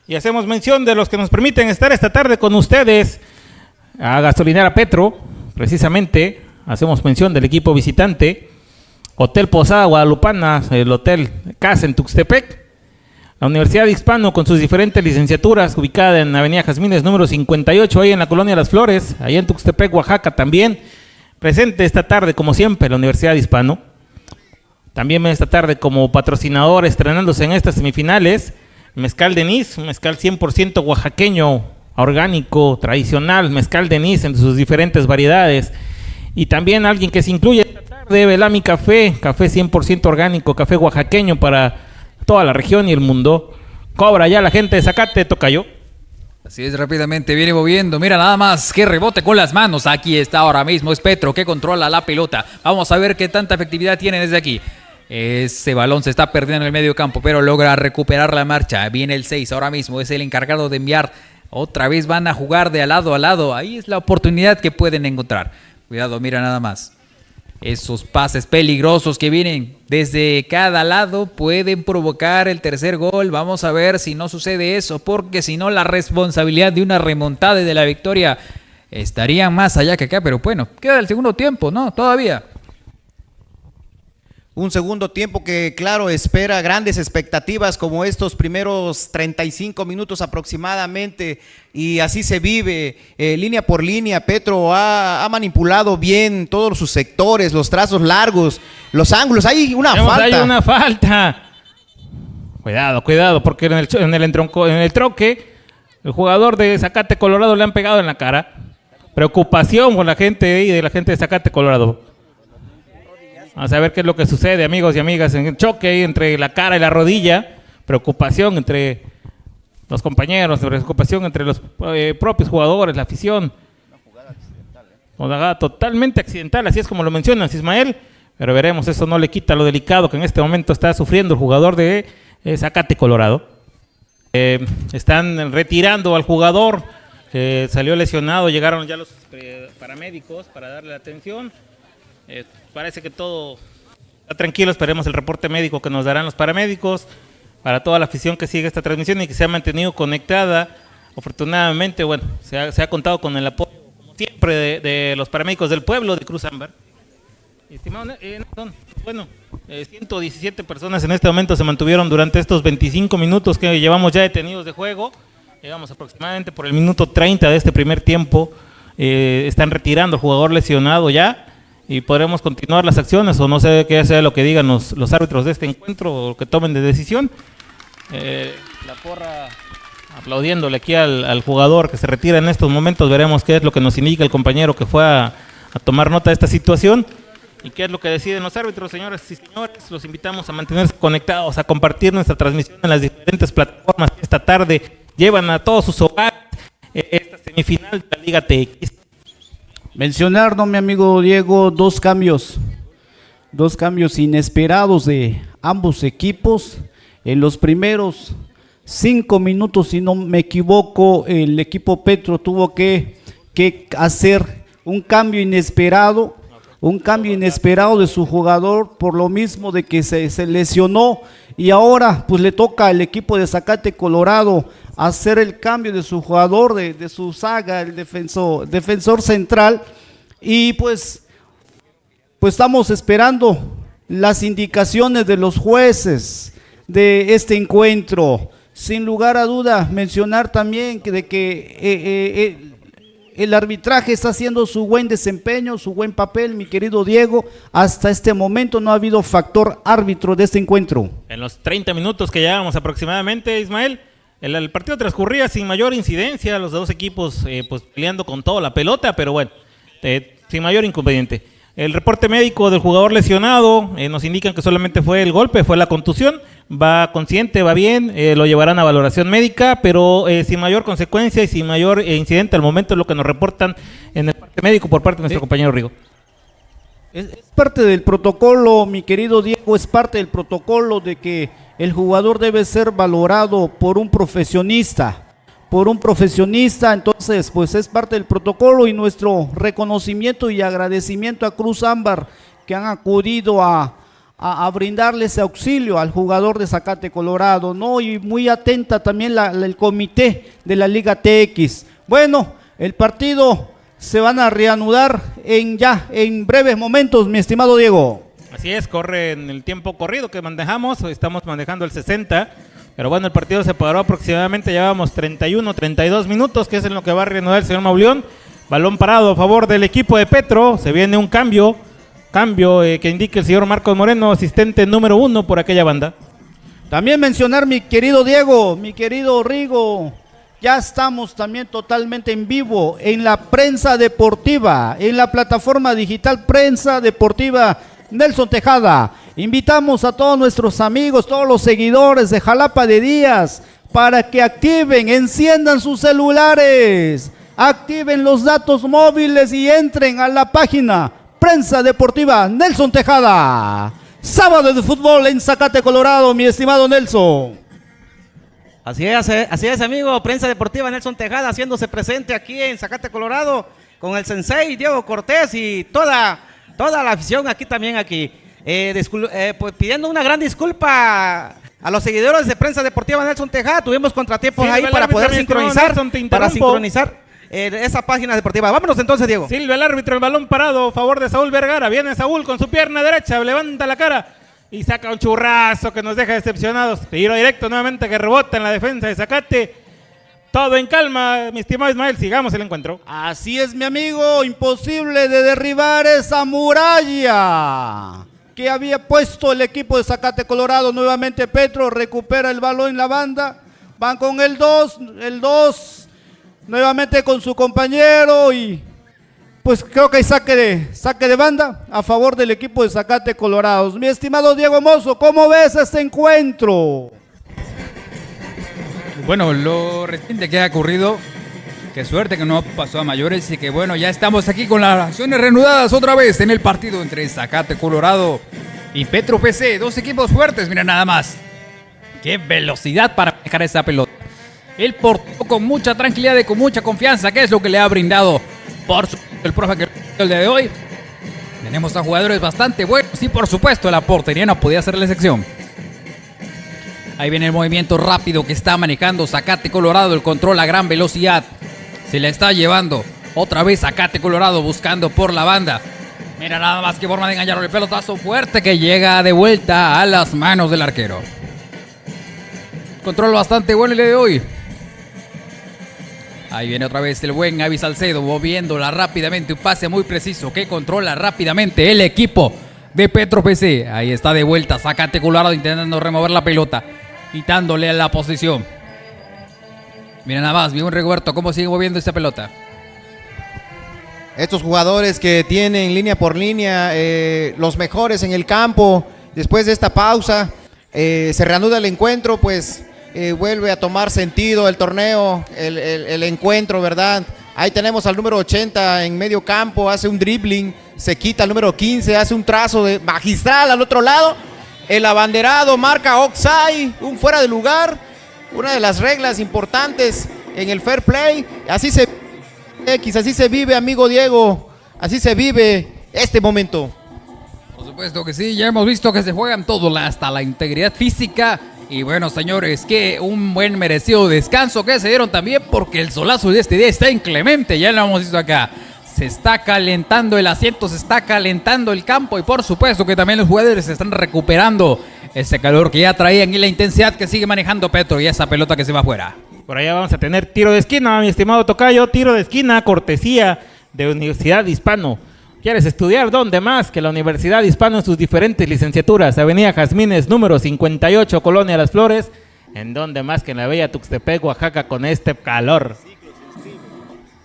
y hacemos mención de los que nos permiten estar esta tarde con ustedes, a Gasolinera Petro, precisamente, hacemos mención del equipo visitante, Hotel Posada Guadalupana, el Hotel Casa en Tuxtepec, la Universidad Hispano con sus diferentes licenciaturas, ubicada en Avenida Jazmines número 58, ahí en la Colonia Las Flores, ahí en Tuxtepec, Oaxaca también. Presente esta tarde, como siempre, la Universidad Hispano. También esta tarde como patrocinador, estrenándose en estas semifinales, Mezcal Denis, un mezcal 100% oaxaqueño, orgánico, tradicional, Mezcal Denis en sus diferentes variedades. Y también alguien que se incluye esta tarde, Belami Café, café 100% orgánico, café oaxaqueño para toda la región y el mundo. Cobra ya la gente de Zacate, tocayo. Así es, rápidamente viene moviendo, mira nada más, que rebote con las manos, aquí está ahora mismo, es Petro que controla la pelota, vamos a ver qué tanta efectividad tiene desde aquí. Ese balón se está perdiendo en el medio campo, pero logra recuperar la marcha, viene el 6, ahora mismo es el encargado de enviar, otra vez van a jugar de lado a lado, ahí es la oportunidad que pueden encontrar. Cuidado, mira nada más. Esos pases peligrosos que vienen desde cada lado pueden provocar el tercer gol. Vamos a ver si no sucede eso, porque si no la responsabilidad de una remontada y de la victoria estaría más allá que acá. Pero bueno, queda el segundo tiempo, ¿no? Todavía. Un segundo tiempo que, claro, espera grandes expectativas como estos primeros 35 minutos aproximadamente y así se vive línea por línea. Petro ha manipulado bien todos sus sectores, los trazos largos, los ángulos. Hay una falta. Hay una falta. Cuidado, porque en el troque, el jugador de Zacate Colorado le han pegado en la cara. Preocupación por la gente y de la gente de Zacate Colorado. Vamos a ver qué es lo que sucede, amigos y amigas, en el choque ahí entre la cara y la rodilla. Preocupación entre los compañeros, preocupación entre los propios jugadores, la afición. Una jugada totalmente accidental, así es como lo mencionas, Ismael. Pero veremos, eso no le quita lo delicado que en este momento está sufriendo el jugador de Zacate Colorado. Están retirando al jugador que salió lesionado, llegaron ya los paramédicos para darle la atención. Parece que todo está tranquilo, esperemos el reporte médico que nos darán los paramédicos para toda la afición que sigue esta transmisión y que se ha mantenido conectada. Afortunadamente, bueno, se ha contado con el apoyo, como siempre, de los paramédicos del pueblo de Cruz Ámbar. Estimado Nelson, bueno, 117 personas en este momento se mantuvieron durante estos 25 minutos que llevamos ya detenidos de juego. Llegamos aproximadamente por el minuto 30 de este primer tiempo. Están retirando al jugador lesionado ya y podremos continuar las acciones o no sé qué sea lo que digan los árbitros de este encuentro o que tomen de decisión. La porra aplaudiéndole aquí al jugador que se retira en estos momentos. Veremos qué es lo que nos indica el compañero que fue a tomar nota de esta situación. ¿Y qué es lo que deciden los árbitros, señoras y señores? Los invitamos a mantenerse conectados, a compartir nuestra transmisión en las diferentes plataformas que esta tarde llevan a todos sus hogares esta semifinal de la Liga TX. Mencionar, ¿no, mi amigo Diego? Dos cambios inesperados de ambos equipos. En los primeros 5 minutos, si no me equivoco, el equipo Petro tuvo que hacer un cambio inesperado de su jugador por lo mismo de que se lesionó y ahora pues le toca al equipo de Zacate Colorado hacer el cambio de su jugador, de su saga, el defensor central y pues estamos esperando las indicaciones de los jueces de este encuentro. Sin lugar a duda mencionar también que el arbitraje está haciendo su buen desempeño, su buen papel, mi querido Diego. Hasta este momento no ha habido factor árbitro de este encuentro. En los 30 minutos que llevamos aproximadamente, Ismael, el partido transcurría sin mayor incidencia, los dos equipos pues peleando con toda la pelota, pero bueno, sin mayor inconveniente. El reporte médico del jugador lesionado nos indican que solamente fue el golpe, fue la contusión, va consciente, va bien, lo llevarán a valoración médica, pero sin mayor consecuencia y sin mayor incidente al momento, es lo que nos reportan en el parte médico por parte de nuestro compañero Rigo. Es parte del protocolo, mi querido Diego, es parte del protocolo de que el jugador debe ser valorado por un profesionista, entonces pues es parte del protocolo y nuestro reconocimiento y agradecimiento a Cruz Ámbar que han acudido a brindarle ese auxilio al jugador de Zacate Colorado, ¿no? Y muy atenta también el comité de la Liga TX. Bueno, el partido se van a reanudar en breves momentos, mi estimado Diego. Así es, corre en el tiempo corrido que manejamos, estamos manejando el 60, pero bueno, el partido se paró aproximadamente, llevamos 31, 32 minutos, que es en lo que va a reanudar el señor Mauleón. Balón parado a favor del equipo de Petro, se viene un cambio que indique el señor Marcos Moreno, asistente número 1 por aquella banda. También mencionar, mi querido Diego, mi querido Rigo, ya estamos también totalmente en vivo en la prensa deportiva, en la plataforma digital Prensa Deportiva Nelson Tejada. Invitamos a todos nuestros amigos, todos los seguidores de Jalapa de Díaz, para que activen, enciendan sus celulares, activen los datos móviles y entren a la página Prensa Deportiva Nelson Tejada. Sábado de fútbol en Zacate Colorado, mi estimado Nelson. Así es, amigo. Prensa Deportiva Nelson Tejada haciéndose presente aquí en Zacate Colorado con el sensei Diego Cortés y toda la afición aquí también pues pidiendo una gran disculpa a los seguidores de Prensa Deportiva Nelson Tejada. Tuvimos contratiempos ahí para poder sincronizar esa página deportiva. Vámonos entonces, Diego. Silva el árbitro, el balón parado a favor de Saúl Vergara. Viene Saúl con su pierna derecha, levanta la cara y saca un churrazo que nos deja decepcionados. Tiro directo nuevamente que rebota en la defensa de Zacate. Todo en calma, mi estimado Ismael, sigamos el encuentro. Así es, mi amigo, imposible de derribar esa muralla que había puesto el equipo de Zacate Colorado. Nuevamente Petro recupera el balón en la banda, van con el 2, nuevamente con su compañero y pues creo que hay saque de banda a favor del equipo de Zacate Colorados. Mi estimado Diego Mozo, ¿cómo ves este encuentro? Bueno, lo reciente que ha ocurrido, qué suerte que no pasó a mayores y que bueno, ya estamos aquí con las acciones reanudadas otra vez en el partido entre Zacate Colorado y Petro FC, dos equipos fuertes, mira nada más. Qué velocidad para manejar esa pelota. El portero con mucha tranquilidad y con mucha confianza, que es lo que le ha brindado por el profe que el día de hoy. Tenemos a jugadores bastante buenos y por supuesto la portería no podía ser la excepción. Ahí viene el movimiento rápido que está manejando Zacate Colorado, el control a gran velocidad. Se la está llevando otra vez Zacate Colorado buscando por la banda. Mira nada más que forma de engañar el pelotazo fuerte que llega de vuelta a las manos del arquero. Control bastante bueno el día de hoy. Ahí viene otra vez el buen Avi Salcedo moviéndola rápidamente, un pase muy preciso que controla rápidamente el equipo de Petro FC. Ahí está de vuelta Zacate Colorado intentando remover la pelota, quitándole a la posición. Mira nada más, bien Rigoberto, cómo sigue moviendo esta pelota. Estos jugadores que tienen línea por línea, los mejores en el campo, después de esta pausa, se reanuda el encuentro, pues vuelve a tomar sentido el torneo, el encuentro, ¿verdad? Ahí tenemos al número 80 en medio campo, hace un dribbling, se quita al número 15, hace un trazo magistral al otro lado. El abanderado marca offside, un fuera de lugar, una de las reglas importantes en el fair play. Así se vive, amigo Diego, así se vive este momento. Por supuesto que sí, ya hemos visto que se juegan todo, hasta la integridad física. Y bueno, señores, que un buen merecido descanso que se dieron también porque el solazo de este día está inclemente, ya lo hemos visto acá. Se está calentando el asiento, se está calentando el campo y por supuesto que también los jugadores se están recuperando ese calor que ya traían y la intensidad que sigue manejando Petro y esa pelota que se va afuera. Por allá vamos a tener tiro de esquina, mi estimado tocayo, tiro de esquina, cortesía de Universidad Hispano. ¿Quieres estudiar dónde más que la Universidad Hispano en sus diferentes licenciaturas? Avenida Jazmines, número 58, Colonia Las Flores. ¿En dónde más que en la bella Tuxtepec, Oaxaca, con este calor?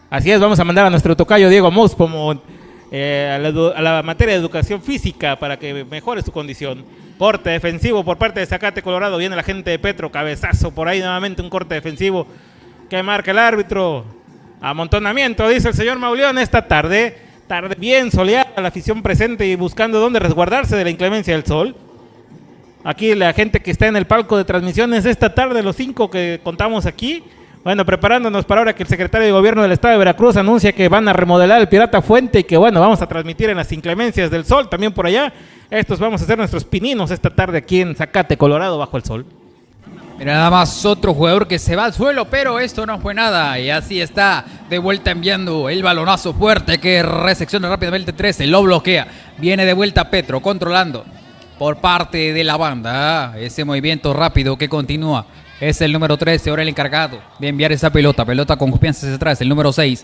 Así es, vamos a mandar a nuestro tocayo Diego Mus como a la materia de educación física para que mejore su condición. Corte defensivo por parte de Zacate Colorado. Viene la gente de Petro, cabezazo por ahí nuevamente, un corte defensivo que marca el árbitro. Amontonamiento, dice el señor Mauleón, esta tarde bien soleada, la afición presente y buscando dónde resguardarse de la inclemencia del sol. Aquí la gente que está en el palco de transmisiones esta tarde, los 5 que contamos aquí, bueno, preparándonos para ahora que el secretario de Gobierno del Estado de Veracruz anuncia que van a remodelar el Pirata Fuente y que bueno, vamos a transmitir en las inclemencias del sol también por allá. Estos vamos a hacer nuestros pininos esta tarde aquí en Zacate, Colorado, bajo el sol. Mira nada más otro jugador que se va al suelo, pero esto no fue nada. Y así está de vuelta enviando el balonazo fuerte que resecciona rápidamente 13, lo bloquea. Viene de vuelta Petro controlando por parte de la banda. Ese movimiento rápido que continúa. Es el número 13, ahora el encargado de enviar esa pelota. Pelota con confianza hacia atrás, el número 6.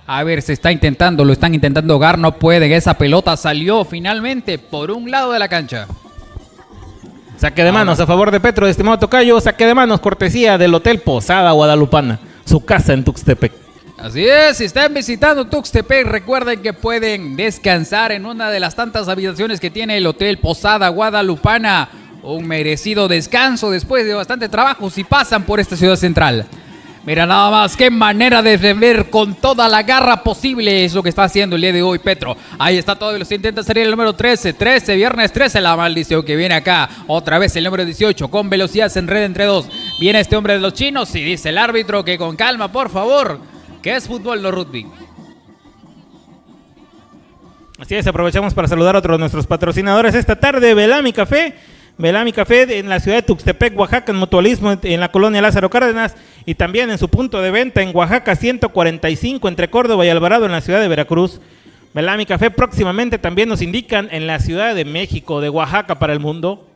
A ver, lo están intentando hogar, no pueden. Esa pelota salió finalmente por un lado de la cancha. Saque de manos a favor de Petro, estimado tocayo. Saque de manos, cortesía del Hotel Posada Guadalupana, su casa en Tuxtepec. Así es, si están visitando Tuxtepec, recuerden que pueden descansar en una de las tantas habitaciones que tiene el Hotel Posada Guadalupana. Un merecido descanso después de bastante trabajo si pasan por esta ciudad central. Mira nada más, qué manera de defender con toda la garra posible es lo que está haciendo el día de hoy Petro. Ahí está todo, se intenta salir el número 13, viernes 13, la maldición que viene acá. Otra vez el número 18, con velocidad se enreda entre dos. Viene este hombre de los chinos y dice el árbitro que con calma, por favor, que es fútbol, no rugby. Así es, aprovechamos para saludar a otro de nuestros patrocinadores esta tarde, Belami Café. Belami Café en la ciudad de Tuxtepec, Oaxaca, en mutualismo en la colonia Lázaro Cárdenas y también en su punto de venta en Oaxaca 145 entre Córdoba y Alvarado en la ciudad de Veracruz. Belami Café próximamente también nos indican en la Ciudad de México, de Oaxaca para el mundo.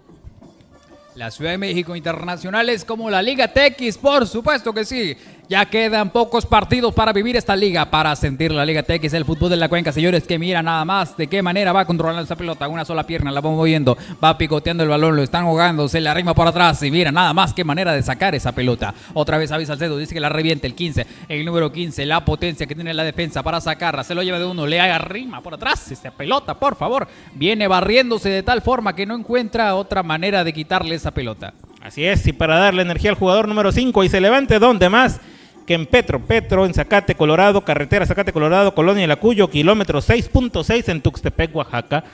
La Ciudad de México internacionales como la Liga TX, por supuesto que sí. Ya quedan pocos partidos para vivir esta liga, para sentir la Liga TX, el fútbol de la cuenca, señores, que mira nada más de qué manera va controlando esa pelota, una sola pierna, la va moviendo, va picoteando el balón, lo están jugando, se le arrima por atrás y mira nada más qué manera de sacar esa pelota. Otra vez Avi Salcedo, dice que la reviente el 15, el número 15, la potencia que tiene la defensa para sacarla, se lo lleva de uno, le arrima por atrás esa pelota, por favor, viene barriéndose de tal forma que no encuentra otra manera de quitarle esa pelota. Así es, y para darle energía al jugador número 5 y se levante donde más que en Petro en Zacate, Colorado, carretera Zacate, Colorado, Colonia El Acuyo, kilómetro 6.6 en Tuxtepec, Oaxaca.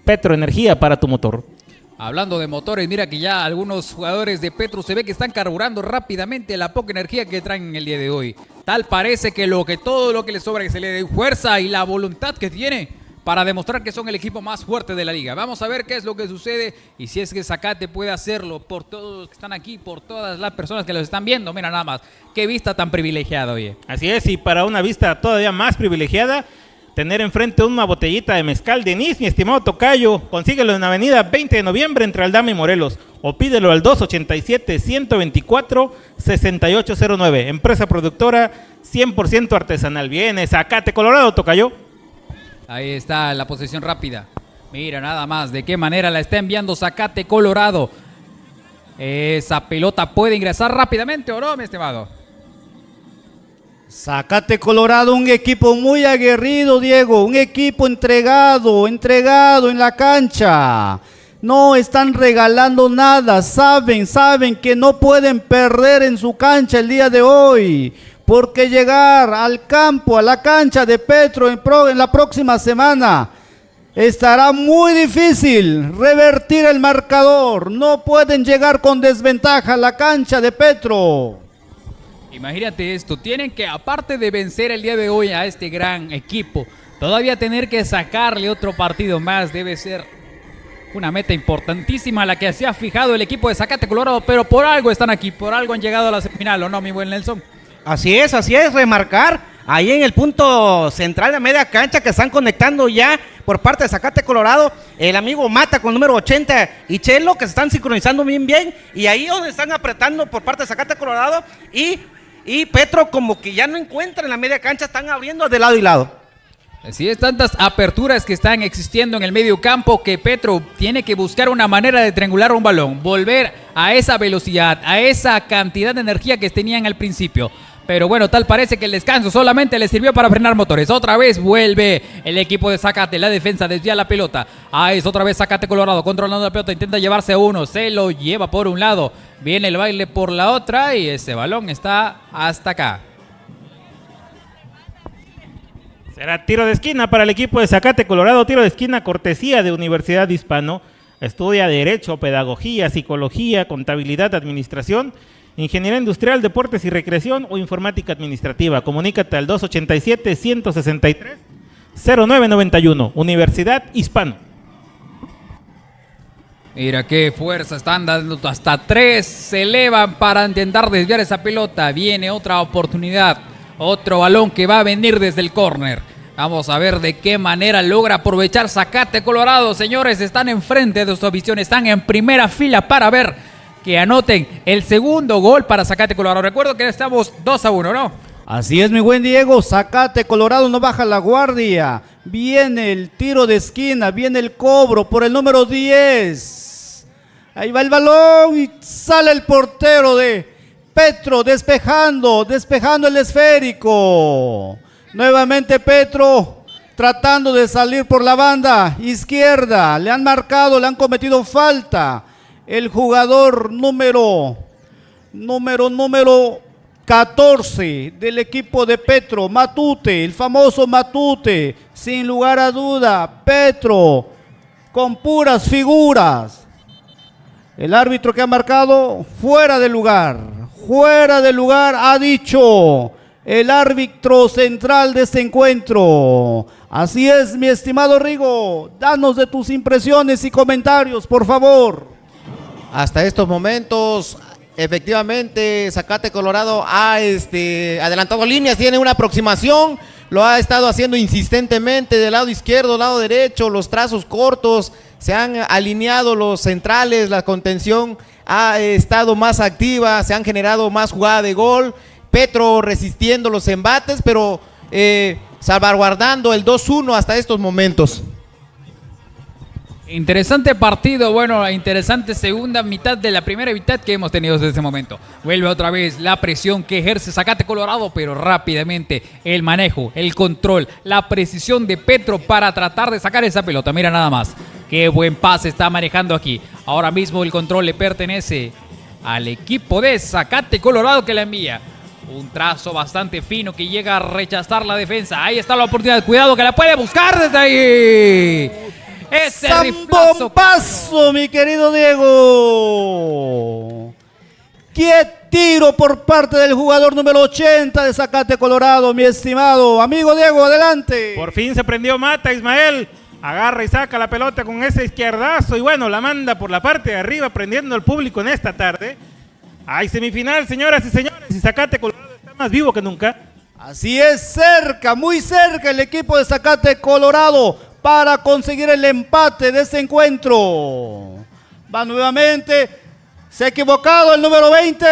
Petro, energía para tu motor. Hablando de motores, mira que ya algunos jugadores de Petro se ve que están carburando rápidamente la poca energía que traen en el día de hoy. Tal parece que todo lo que les sobra, que se le dé fuerza y la voluntad que tiene para demostrar que son el equipo más fuerte de la liga. Vamos a ver qué es lo que sucede y si es que Zacate puede hacerlo por todos los que están aquí, por todas las personas que los están viendo. Mira nada más, qué vista tan privilegiada, oye. Así es, y para una vista todavía más privilegiada, tener enfrente una botellita de mezcal de Nis, mi estimado tocayo. Consíguelo en avenida 20 de noviembre entre Aldama y Morelos o pídelo al 287-124-6809. Empresa productora 100% artesanal. Viene Zacate, Colorado, tocayo. Ahí está la posesión rápida. Mira nada más de qué manera la está enviando Zacate, Colorado. Esa pelota puede ingresar rápidamente, ¿o no, mi estimado? Zacate Colorado, un equipo muy aguerrido, Diego, un equipo entregado en la cancha. No están regalando nada, saben que no pueden perder en su cancha el día de hoy. Porque llegar al campo, a la cancha de Petro en la próxima semana estará muy difícil revertir el marcador. No pueden llegar con desventaja a la cancha de Petro. Imagínate esto, tienen que, aparte de vencer el día de hoy a este gran equipo, todavía tener que sacarle otro partido más. Debe ser una meta importantísima la que se ha fijado el equipo de Zacate Colorado, pero por algo están aquí, por algo han llegado a la semifinal, ¿o no, mi buen Nelson? Así es, remarcar ahí en el punto central de media cancha que están conectando ya por parte de Zacate Colorado, el amigo Mata con número 80 y Chelo, que se están sincronizando bien, y ahí donde están apretando por parte de Zacate Colorado y Petro como que ya no encuentran en la media cancha, están abriendo de lado y lado. Así es, tantas aperturas que están existiendo en el medio campo que Petro tiene que buscar una manera de triangular un balón, volver a esa velocidad, a esa cantidad de energía que tenían al principio. Pero bueno, tal parece que el descanso solamente le sirvió para frenar motores. Otra vez vuelve el equipo de Zacate. La defensa desvía la pelota. Es otra vez Zacate Colorado controlando la pelota. Intenta llevarse a uno. Se lo lleva por un lado. Viene el baile por la otra y ese balón está hasta acá. Será tiro de esquina para el equipo de Zacate Colorado. Tiro de esquina cortesía de Universidad Hispano. Estudia Derecho, Pedagogía, Psicología, Contabilidad, Administración, Ingeniería Industrial, Deportes y Recreación o Informática Administrativa. Comunícate al 287-163-0991. Universidad Hispano. Mira qué fuerza están dando, hasta 3 se elevan para intentar desviar esa pelota. Viene otra oportunidad, otro balón que va a venir desde el córner. Vamos a ver de qué manera logra aprovechar Zacate Colorado. Señores, están enfrente de su visión, están en primera fila para ver que anoten el segundo gol para Zacate Colorado. Recuerdo que estamos 2-1, ¿no? Así es, mi buen Diego. Zacate Colorado no baja la guardia. Viene el tiro de esquina, viene el cobro por el número 10. Ahí va el balón y sale el portero de Petro despejando el esférico. Nuevamente Petro tratando de salir por la banda izquierda. Le han marcado, le han cometido falta. El jugador número 14 del equipo de Petro, Matute, el famoso Matute, sin lugar a duda, Petro, con puras figuras. El árbitro que ha marcado, fuera de lugar, ha dicho el árbitro central de este encuentro. Así es, mi estimado Rigo, danos de tus impresiones y comentarios, por favor. Hasta estos momentos, efectivamente, Zacate Colorado ha adelantado líneas, tiene una aproximación, lo ha estado haciendo insistentemente del lado izquierdo, lado derecho, los trazos cortos, se han alineado los centrales, la contención ha estado más activa, se han generado más jugada de gol. Petro resistiendo los embates, pero salvaguardando el 2-1 hasta estos momentos. Interesante partido, bueno, interesante segunda mitad de la primera mitad que hemos tenido desde ese momento. Vuelve otra vez la presión que ejerce Zacate Colorado, pero rápidamente el manejo, el control, la precisión de Petro para tratar de sacar esa pelota. Mira nada más, qué buen pase está manejando aquí. Ahora mismo el control le pertenece al equipo de Zacate Colorado que la envía. Un trazo bastante fino que llega a rechazar la defensa. Ahí está la oportunidad, cuidado que la puede buscar desde ahí. Ese ¡Zambombazo, mi querido Diego! ¡Qué tiro por parte del jugador número 80 de Zacate Colorado, mi estimado amigo Diego! ¡Adelante! Por fin se prendió Mata, Ismael. Agarra y saca la pelota con ese izquierdazo y bueno, la manda por la parte de arriba, prendiendo al público en esta tarde. Hay semifinal, señoras y señores, y Zacate Colorado está más vivo que nunca. Así es, cerca, muy cerca el equipo de Zacate Colorado para conseguir el empate de este encuentro. Va nuevamente, se ha equivocado el número 20.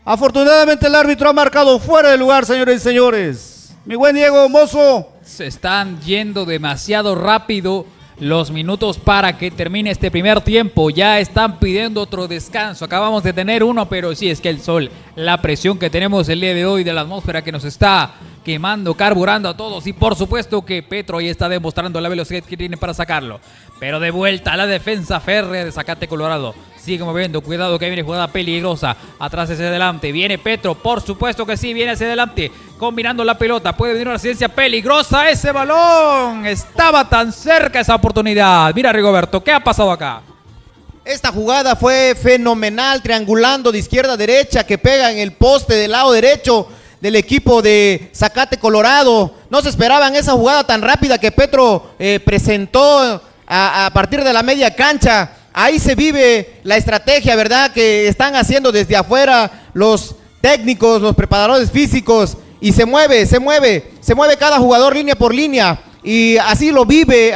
Afortunadamente el árbitro ha marcado fuera de lugar, señores y señores. Mi buen Diego Mozo. Se están yendo demasiado rápido los minutos para que termine este primer tiempo. Ya están pidiendo otro descanso. Acabamos de tener uno, pero sí es que el sol, la presión que tenemos el día de hoy de la atmósfera que nos está quemando, carburando a todos. Y por supuesto que Petro ahí está demostrando la velocidad que tiene para sacarlo. Pero de vuelta a la defensa férrea de Zacate Colorado. Sigue moviendo, cuidado que viene jugada peligrosa. Atrás hacia adelante, viene Petro, por supuesto que sí, viene hacia adelante. Combinando la pelota, puede venir una asistencia peligrosa. Ese balón, estaba tan cerca esa oportunidad. Mira Rigoberto, ¿qué ha pasado acá? Esta jugada fue fenomenal, triangulando de izquierda a derecha, que pega en el poste del lado derecho del equipo de Zacate Colorado. No se esperaban esa jugada tan rápida que Petro presentó a partir de la media cancha. Ahí se vive la estrategia, ¿verdad?, que están haciendo desde afuera los técnicos, los preparadores físicos, y se mueve cada jugador línea por línea, y así lo vive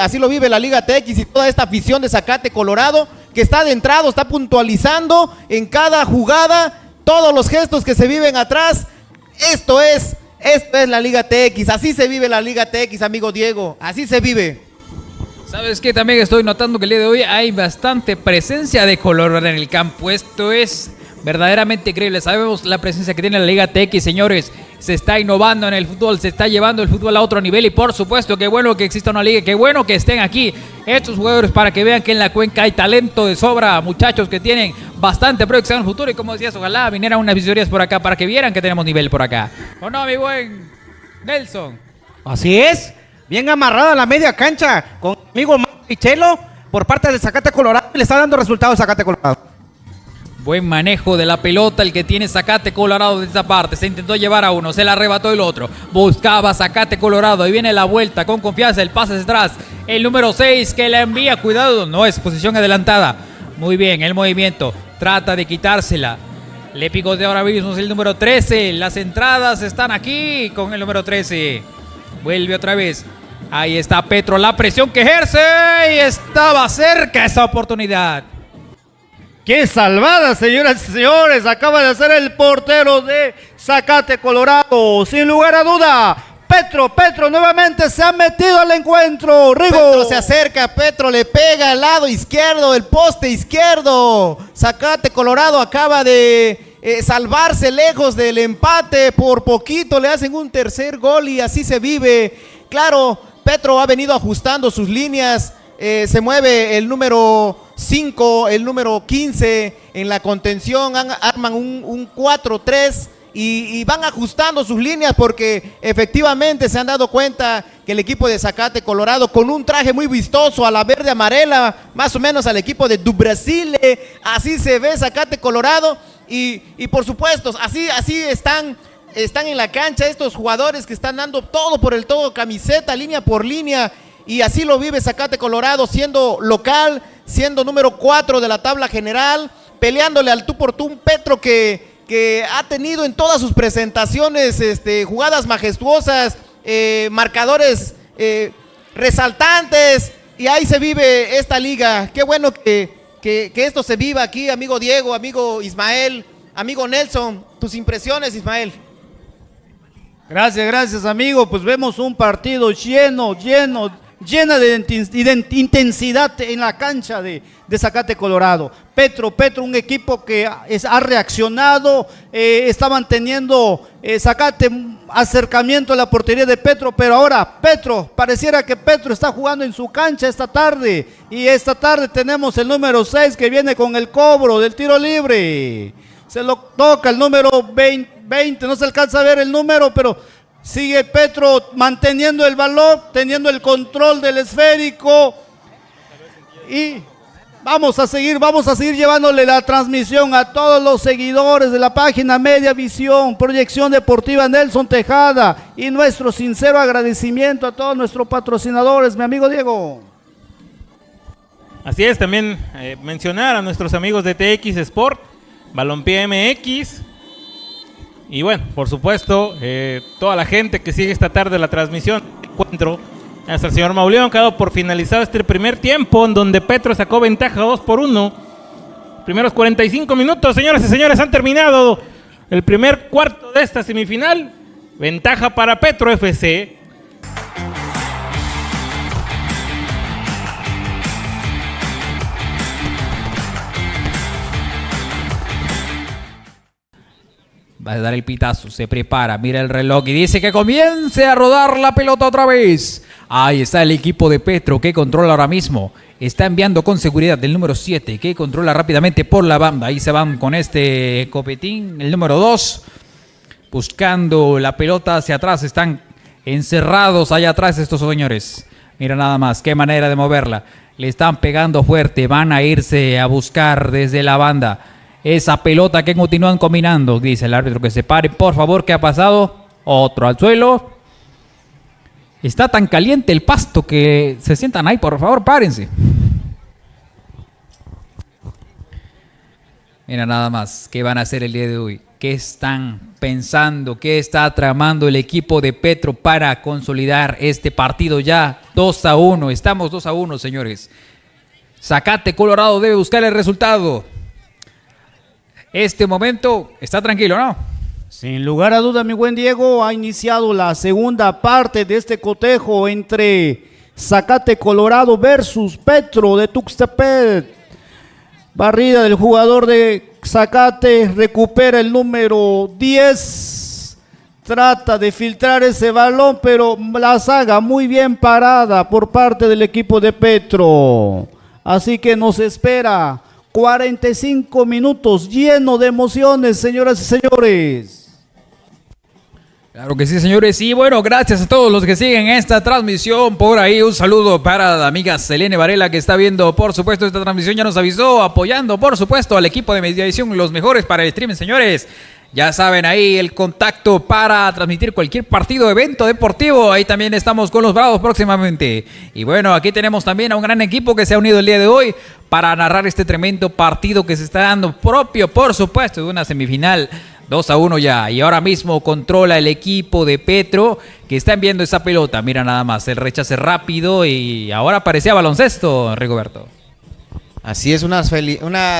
la Liga TX y toda esta afición de Zacate Colorado, que está adentrado, está puntualizando en cada jugada todos los gestos que se viven atrás. Esto es la Liga TX, así se vive la Liga TX, amigo Diego, así se vive. ¿Sabes qué? También estoy notando que el día de hoy hay bastante presencia de color en el campo. Esto es verdaderamente increíble. Sabemos la presencia que tiene la Liga TX, señores. Se está innovando en el fútbol, se está llevando el fútbol a otro nivel. Y por supuesto, qué bueno que exista una liga, qué bueno que estén aquí estos jugadores para que vean que en la cuenca hay talento de sobra. Muchachos que tienen bastante proyección en el futuro. Y como decías, ojalá vinieran unas visorías por acá para que vieran que tenemos nivel por acá. ¿O no, mi buen Nelson? Así es, bien amarrada la media cancha con mi amigo Michelo por parte de Zacate Colorado, y le está dando resultados a Zacate Colorado. Buen manejo de la pelota el que tiene Zacate Colorado de esta parte. Se intentó llevar a uno, se la arrebató el otro. Buscaba Zacate Colorado. Ahí viene la vuelta con confianza. El pase hacia atrás. El número 6 que la envía. Cuidado, no es posición adelantada. Muy bien, el movimiento. Trata de quitársela. Le picotea ahora mismo el número 13. Las entradas están aquí con el número 13. Vuelve otra vez. Ahí está Petro, la presión que ejerce. Y estaba cerca esa oportunidad. ¡Qué salvada, señoras y señores! Acaba de hacer el portero de Zacate Colorado. Sin lugar a duda, Petro nuevamente se ha metido al encuentro. Rigo. Petro se acerca, Petro le pega al lado izquierdo, el poste izquierdo. Zacate Colorado acaba de salvarse lejos del empate. Por poquito le hacen un tercer gol y así se vive. Claro, Petro ha venido ajustando sus líneas. Se mueve el número 5, el número 15 en la contención, arman un 4-3 y van ajustando sus líneas porque efectivamente se han dado cuenta que el equipo de Zacate Colorado, con un traje muy vistoso a la verde amarela, más o menos al equipo de do Brasil, así se ve Zacate Colorado y por supuesto así están en la cancha estos jugadores que están dando todo por el todo, camiseta, línea por línea. Y así lo vive Zacate Colorado, siendo local, siendo número 4 de la tabla general, peleándole al tú por tú, un Petro que ha tenido en todas sus presentaciones jugadas majestuosas, marcadores resaltantes, y ahí se vive esta liga. Qué bueno que esto se viva aquí, amigo Diego, amigo Ismael, amigo Nelson, tus impresiones, Ismael. Gracias, amigo. Pues vemos un partido llena de intensidad en la cancha de Zacate Colorado. Petro, un equipo que ha reaccionado, estaban teniendo Zacate acercamiento a la portería de Petro, pero ahora pareciera que Petro está jugando en su cancha esta tarde, y esta tarde tenemos el número 6 que viene con el cobro del tiro libre. Se lo toca el número 20, no se alcanza a ver el número, pero sigue Petro manteniendo el balón, teniendo el control del esférico, y vamos a seguir llevándole la transmisión a todos los seguidores de la página Media Visión, Proyección Deportiva Nelson Tejada, y nuestro sincero agradecimiento a todos nuestros patrocinadores, mi amigo Diego. Así es, también mencionar a nuestros amigos de TX Sport, Balompié MX, y bueno, por supuesto, toda la gente que sigue esta tarde la transmisión del encuentro. Hasta el señor Mauleón, que ha dado por finalizado este primer tiempo, en donde Petro sacó ventaja 2-1. Primeros 45 minutos, señoras y señores, han terminado el primer cuarto de esta semifinal. Ventaja para Petro FC. Va a dar el pitazo, se prepara, mira el reloj y dice que comience a rodar la pelota otra vez. Ahí está el equipo de Petro que controla ahora mismo. Está enviando con seguridad el número 7 que controla rápidamente por la banda. Ahí se van con este copetín, el número 2. Buscando la pelota hacia atrás. Están encerrados allá atrás estos señores. Mira nada más, qué manera de moverla. Le están pegando fuerte, van a irse a buscar desde la banda esa pelota que continúan combinando. Dice el árbitro que se pare, por favor. ¿Qué ha pasado? Otro al suelo. Está tan caliente el pasto que se sientan ahí, por favor, párense. Mira nada más, ¿qué van a hacer el día de hoy? ¿Qué están pensando? ¿Qué está tramando el equipo de Petro para consolidar este partido ya 2-1? Estamos 2-1, señores. Zacate Colorado debe buscar el resultado. Este momento está tranquilo, ¿no? Sin lugar a duda, mi buen Diego, ha iniciado la segunda parte de este cotejo entre Zacate Colorado versus Petro de Tuxtepec. Barrida del jugador de Zacate, recupera el número 10, trata de filtrar ese balón, pero la saga muy bien parada por parte del equipo de Petro. Así que nos espera 45 minutos lleno de emociones, señoras y señores. Claro que sí, señores. Y bueno, gracias a todos los que siguen esta transmisión. Por ahí un saludo para la amiga Selene Varela, que está viendo, por supuesto, esta transmisión. Ya nos avisó, apoyando, por supuesto, al equipo de Mediavisión, los mejores para el streaming, señores. Ya saben, ahí el contacto para transmitir cualquier partido, evento deportivo. Ahí también estamos con los Bravos próximamente. Y bueno, aquí tenemos también a un gran equipo que se ha unido el día de hoy para narrar este tremendo partido que se está dando, propio, por supuesto, de una semifinal 2-1 ya. Y ahora mismo controla el equipo de Petro, que está enviando esa pelota. Mira nada más, el rechace rápido y ahora parecía baloncesto, Rigoberto. Así es, una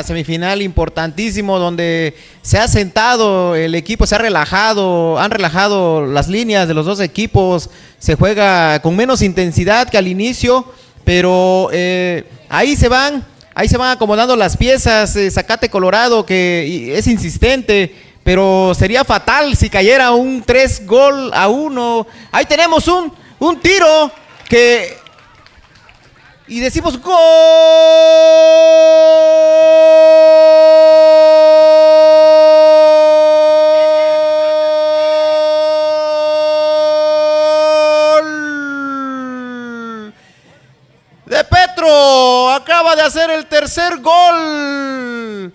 semifinal importantísimo donde se ha sentado el equipo, se ha relajado, han relajado las líneas de los dos equipos, se juega con menos intensidad que al inicio, pero ahí se van acomodando las piezas. Zacate Colorado, que es insistente, pero sería fatal si cayera un 3-1. Ahí tenemos un tiro que... y decimos ¡gol! De Petro, acaba de hacer el tercer gol.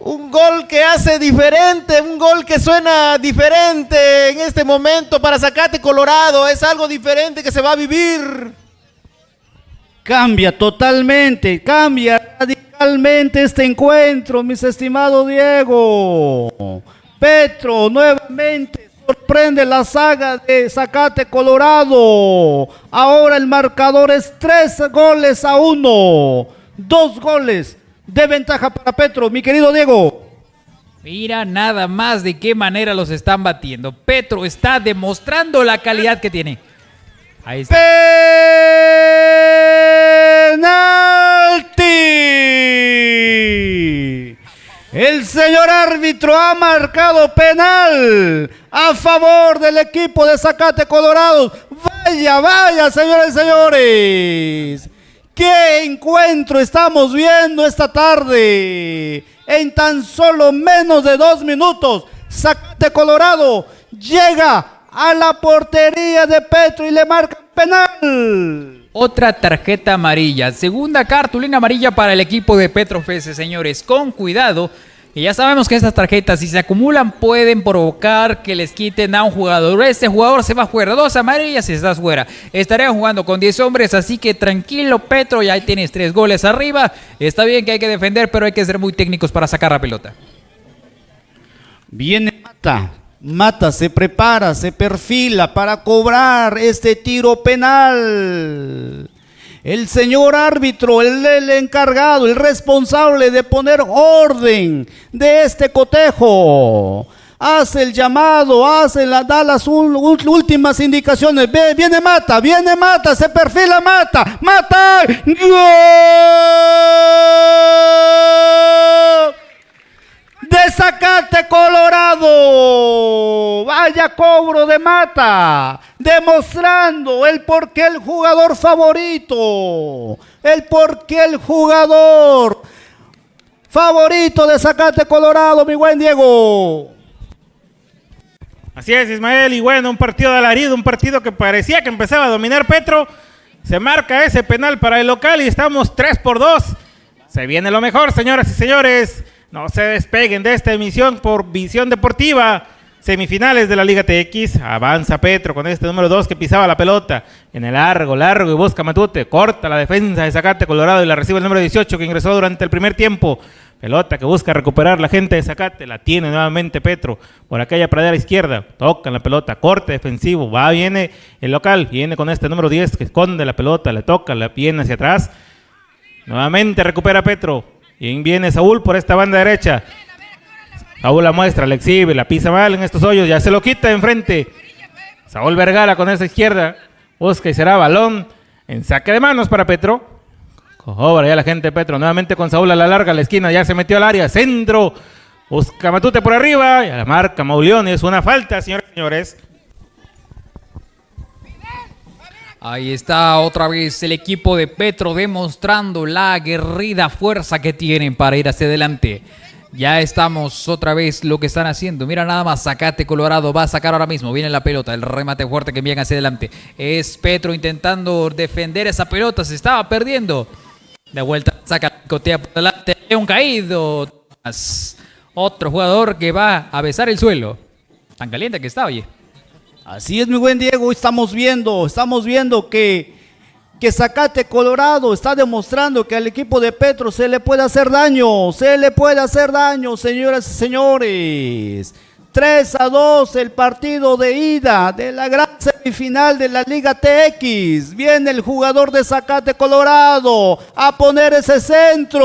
Un gol que hace diferente, un gol que suena diferente en este momento para Zacate Colorado. Es algo diferente que se va a vivir. Cambia totalmente, cambia radicalmente este encuentro, mis estimados Diego. Petro nuevamente sorprende la saga de Zacate Colorado. Ahora el marcador es 3-1. 2 goles de ventaja para Petro, mi querido Diego. Mira nada más de qué manera los están batiendo. Petro está demostrando la calidad que tiene. Ahí está. ¡Penalti! El señor árbitro ha marcado penal a favor del equipo de Zacate Colorado. Vaya, vaya, señores y señores. ¿Qué encuentro estamos viendo esta tarde? En tan solo menos de 2 minutos, Zacate Colorado llega a la portería de Petro y le marca penal. Otra tarjeta amarilla, segunda cartulina amarilla para el equipo de Petro FC, señores, con cuidado, que ya sabemos que estas tarjetas si se acumulan pueden provocar que les quiten a un jugador. Este jugador se va fuera, 2 amarillas y estás fuera. Estarían jugando con 10 hombres, así que tranquilo Petro, ya tienes 3 goles arriba. Está bien que hay que defender, pero hay que ser muy técnicos para sacar la pelota. Viene Mata se prepara, se perfila para cobrar este tiro penal. El señor árbitro, el encargado, el responsable de poner orden de este cotejo, hace el llamado, da las últimas indicaciones. Viene Mata, se perfila Mata, ¡gol! De Zacate Colorado, vaya cobro de Mata, demostrando el porqué el jugador favorito, el jugador favorito de Zacate Colorado, mi buen Diego. Así es, Ismael, y bueno, un partido de alarido, un partido que parecía que empezaba a dominar Petro. Se marca ese penal para el local y estamos 3-2. Se viene lo mejor, señoras y señores. No se despeguen de esta emisión por Visión Deportiva. Semifinales de la Liga TX. Avanza Petro con este número 2 que pisaba la pelota. En el largo y busca Matute. Corta la defensa de Zacate Colorado y la recibe el número 18 que ingresó durante el primer tiempo. Pelota que busca recuperar la gente de Zacate. La tiene nuevamente Petro por aquella pradera izquierda. Tocan la pelota. Corte defensivo. Viene el local. Viene con este número 10 que esconde la pelota. Le toca, la viene hacia atrás. Nuevamente recupera Petro. Y viene Saúl por esta banda derecha. Saúl la muestra, la exhibe, la pisa mal en estos hoyos, ya se lo quita de enfrente. Saúl Vergara con esa izquierda. Busca y será balón en saque de manos para Petro. Cobra ya la gente de Petro. Nuevamente con Saúl a la larga, a la esquina, ya se metió al área. Centro. Busca Matute por arriba. Y a la marca Mauleón. Es una falta, señores y señores. Ahí está otra vez el equipo de Petro demostrando la aguerrida fuerza que tienen para ir hacia adelante. Ya estamos otra vez lo que están haciendo. Mira nada más, Zacate Colorado va a sacar ahora mismo. Viene la pelota, el remate fuerte que envían hacia adelante. Es Petro intentando defender esa pelota, se estaba perdiendo. De vuelta, saca, cotea por delante, un caído. Otro jugador que va a besar el suelo. Tan caliente que está, oye. Así es, mi buen Diego, estamos viendo que Zacate Colorado está demostrando que al equipo de Petro se le puede hacer daño, señoras y señores. 3-2 el partido de ida de la gran semifinal de la Liga TX. Viene el jugador de Zacate Colorado a poner ese centro.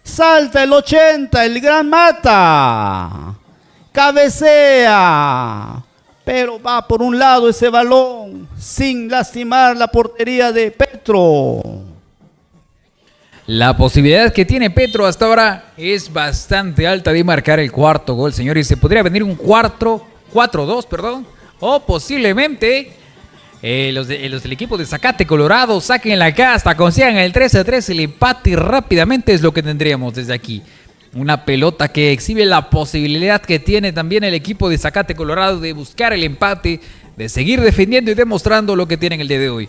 Salta el 80, el gran Mata. Cabecea, pero va por un lado ese balón sin lastimar la portería de Petro. La posibilidad que tiene Petro hasta ahora es bastante alta de marcar el cuarto gol, señores. Se podría venir un 4-2, perdón, o posiblemente los del equipo de Zacate Colorado saquen la casta, consigan el 3-3, el empate rápidamente es lo que tendríamos desde aquí. Una pelota que exhibe la posibilidad que tiene también el equipo de Zacate Colorado de buscar el empate, de seguir defendiendo y demostrando lo que tienen el día de hoy.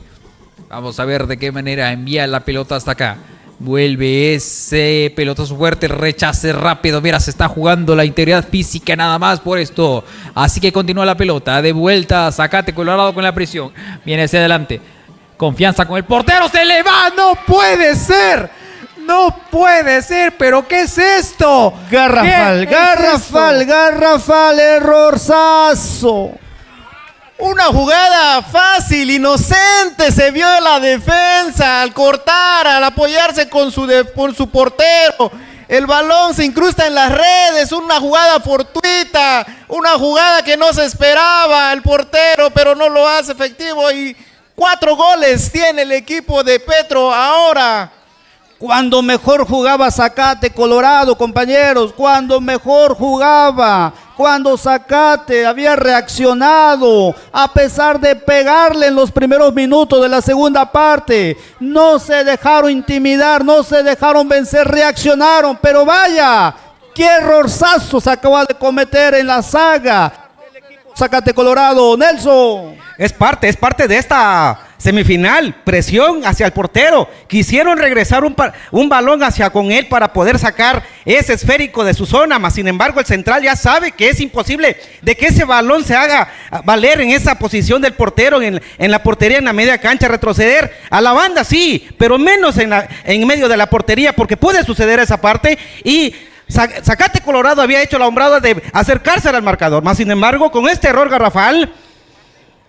Vamos a ver de qué manera envía la pelota hasta acá. Vuelve ese pelotazo fuerte, rechace rápido. Mira, se está jugando la integridad física nada más por esto. Así que continúa la pelota. De vuelta a Zacate Colorado con la presión. Viene hacia adelante. Confianza con el portero. Se le va. ¡No puede ser! No puede ser, pero ¿qué es esto? Garrafal, errorzazo. Una jugada fácil, inocente, se vio de la defensa al cortar, al apoyarse con su portero. El balón se incrusta en las redes, una jugada fortuita, una jugada que no se esperaba el portero, pero no lo hace efectivo y 4 goles tiene el equipo de Petro ahora. Cuando mejor jugaba Zacate Colorado, compañeros, cuando mejor jugaba, cuando Zacate había reaccionado, a pesar de pegarle en los primeros minutos de la segunda parte, no se dejaron intimidar, no se dejaron vencer, reaccionaron, pero vaya, qué errorzazo se acaba de cometer en la saga. Zacate Colorado, Nelson. Es parte de esta semifinal, presión hacia el portero. Quisieron regresar un balón hacia con él para poder sacar ese esférico de su zona, mas sin embargo el central ya sabe que es imposible de que ese balón se haga valer en esa posición del portero, en la portería, en la media cancha, retroceder a la banda, sí, pero menos en medio de la portería, porque puede suceder esa parte. Y Zacate Colorado había hecho la hombrada de acercarse al marcador, mas sin embargo con este error garrafal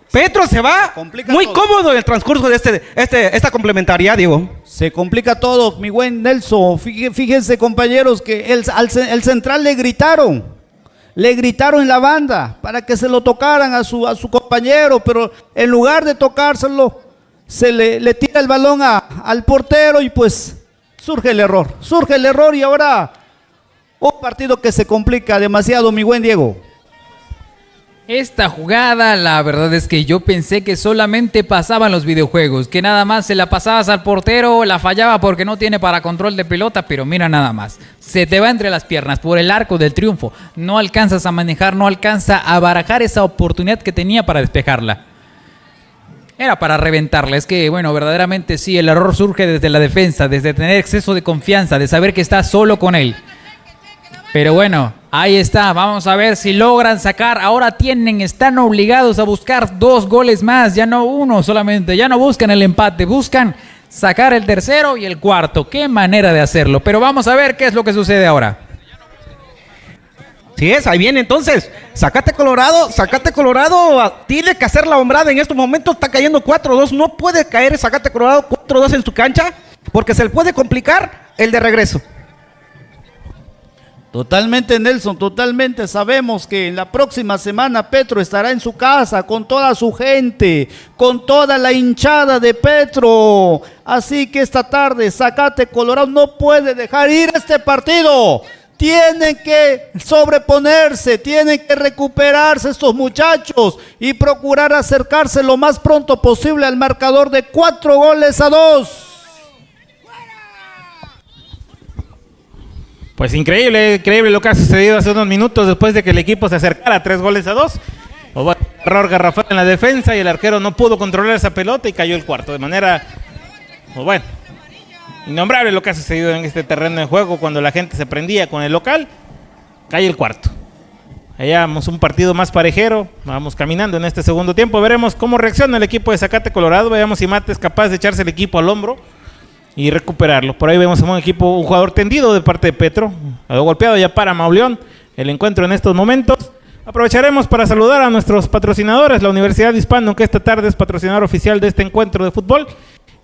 Petro se va muy cómodo en el transcurso de esta complementaria, Diego. Se complica todo, mi buen Nelson. Fíjense, compañeros, que el central le gritaron en la banda para que se lo tocaran a su compañero, pero en lugar de tocárselo, se le tira el balón al portero y pues surge el error y ahora un partido que se complica demasiado, mi buen Diego. Esta jugada, la verdad es que yo pensé que solamente pasaba en los videojuegos, que nada más se la pasabas al portero, la fallaba porque no tiene para control de pelota, pero mira nada más, se te va entre las piernas por el arco del triunfo, no alcanzas a manejar, no alcanza a barajar esa oportunidad que tenía para despejarla. Era para reventarla, es que bueno, verdaderamente sí, el error surge desde la defensa, desde tener exceso de confianza, de saber que está solo con él. Pero bueno, ahí está, vamos a ver si logran sacar, ahora están obligados a buscar 2 goles más, ya no uno solamente, ya no buscan el empate, buscan sacar el tercero y el cuarto, qué manera de hacerlo, pero vamos a ver qué es lo que sucede ahora. Sí es, ahí viene entonces, Zacate Colorado tiene que hacer la hombrada en estos momentos, está cayendo 4-2, no puede caer Zacate Colorado 4-2 en su cancha, porque se le puede complicar el de regreso. Totalmente, Nelson, totalmente. Sabemos que en la próxima semana Petro estará en su casa con toda su gente, con toda la hinchada de Petro. Así que esta tarde Zacate Colorado no puede dejar ir este partido. Tienen que sobreponerse, tienen que recuperarse estos muchachos y procurar acercarse lo más pronto posible al marcador de 4-2. Pues increíble lo que ha sucedido hace unos minutos después de que el equipo se acercara a 3-2. Error garrafal en la defensa y el arquero no pudo controlar esa pelota y cayó el cuarto. De manera, innombrable lo que ha sucedido en este terreno de juego cuando la gente se prendía con el local. Cae el cuarto. Allá vamos un partido más parejero. Vamos caminando en este segundo tiempo. Veremos cómo reacciona el equipo de Zacate Colorado. Veamos si Mate es capaz de echarse el equipo al hombro y recuperarlo. Por ahí vemos a un jugador tendido de parte de Petro, golpeado ya para Mauleón el encuentro en estos momentos. Aprovecharemos para saludar a nuestros patrocinadores, la Universidad Hispano, que esta tarde es patrocinador oficial de este encuentro de fútbol.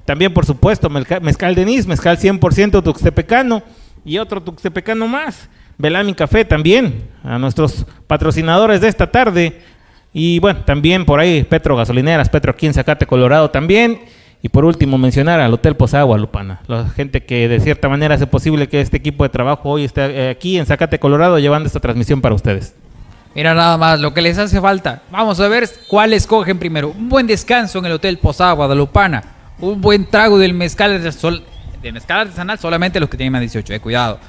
También, por supuesto, Mezcal Denis, mezcal 100% tuxtepecano y otro tuxtepecano más, Belami Café también, a nuestros patrocinadores de esta tarde. Y bueno, también por ahí Petro Gasolineras, Petro aquí en Zacate Colorado también. Y por último, mencionar al Hotel Posada Guadalupana, la gente que de cierta manera hace posible que este equipo de trabajo hoy esté aquí en Zacate Colorado llevando esta transmisión para ustedes. Mira nada más lo que les hace falta. Vamos a ver cuál escogen primero. Un buen descanso en el Hotel Posada Guadalupana, un buen trago del mezcal artesanal, solamente los que tienen más de 18, cuidado.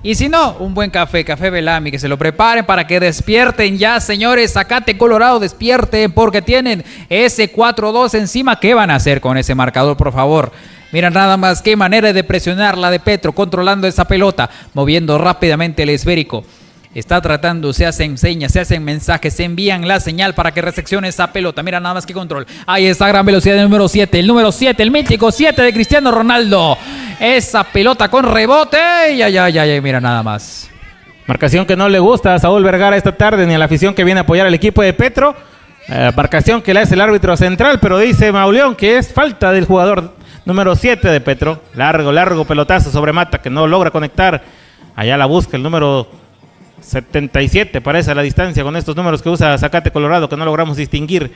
Y si no, un buen café Belami, que se lo preparen para que despierten ya, señores. Zacate Colorado, despierten, porque tienen ese 4-2 encima. ¿Qué van a hacer con ese marcador, por favor? Mira nada más qué manera de presionar la de Petro, controlando esa pelota, moviendo rápidamente el esférico. Está tratando, se hacen señas, se hacen mensajes, se envían la señal para que recepcione esa pelota. Mira nada más que control. Ahí está, gran velocidad del número 7. El número 7, el mítico 7 de Cristiano Ronaldo. Esa pelota con rebote. Ya, mira nada más. Marcación que no le gusta a Saúl Vergara esta tarde, ni a la afición que viene a apoyar al equipo de Petro. Marcación que le hace el árbitro central, pero dice Mauleón que es falta del jugador número 7 de Petro. Largo pelotazo sobre Mata, que no logra conectar Allá la busca el número 77, parece a la distancia con estos números que usa Zacate Colorado, que no logramos distinguir.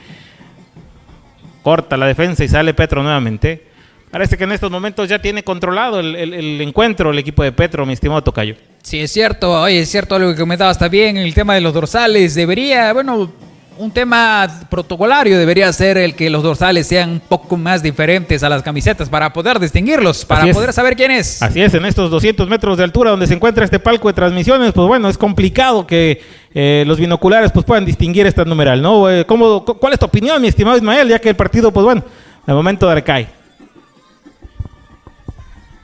Corta la defensa y sale Petro nuevamente. Parece que en estos momentos ya tiene controlado el encuentro el equipo de Petro, mi estimado tocayo. Sí, es cierto, oye, es cierto lo que comentabas también, el tema de los dorsales. Debería, bueno, un tema protocolario debería ser el que los dorsales sean un poco más diferentes a las camisetas para poder distinguirlos, para poder saber quién es. Así es, en estos 200 metros de altura donde se encuentra este palco de transmisiones, pues bueno, es complicado que los binoculares pues puedan distinguir esta numeral, ¿no? ¿Cuál es tu opinión, mi estimado Ismael? Ya que el partido, pues bueno, de momento recae.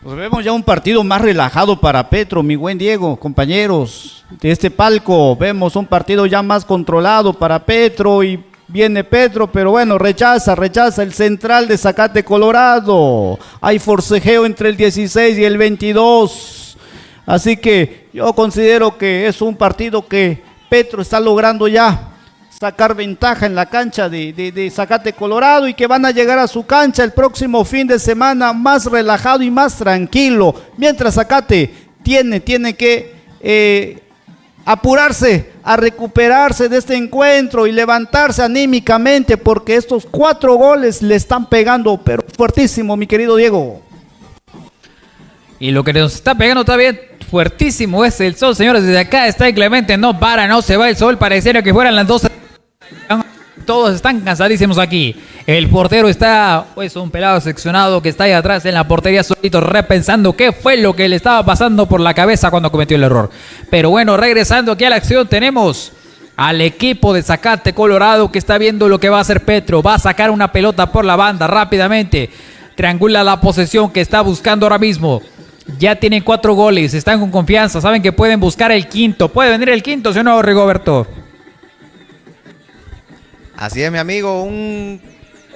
Pues vemos ya un partido más relajado para Petro, mi buen Diego, compañeros de este palco. Vemos un partido ya más controlado para Petro y viene Petro, pero bueno, rechaza el central de Zacate Colorado. Hay forcejeo entre el 16 y el 22. Así que yo considero que es un partido que Petro está logrando ya sacar ventaja en la cancha de Zacate Colorado y que van a llegar a su cancha el próximo fin de semana más relajado y más tranquilo, mientras Zacate tiene que apurarse a recuperarse de este encuentro y levantarse anímicamente, porque estos 4 goles le están pegando pero fuertísimo, mi querido Diego. Y lo que nos está pegando también fuertísimo es el sol, señores. Desde acá está inclemente, no para, no se va el sol, pareciera que fueran las 12. Todos están cansadísimos aquí. El portero está, pues, un pelado seccionado que está ahí atrás en la portería solito, repensando qué fue lo que le estaba pasando por la cabeza cuando cometió el error. Pero bueno, regresando aquí a la acción, tenemos al equipo de Zacate Colorado que está viendo lo que va a hacer Petro. Va a sacar una pelota por la banda rápidamente. Triangula la posesión que está buscando ahora mismo. Ya tienen 4 goles, están con confianza, saben que pueden buscar el quinto. ¿Puede venir el quinto, ¿sí o no, Rigoberto? Así es, mi amigo, un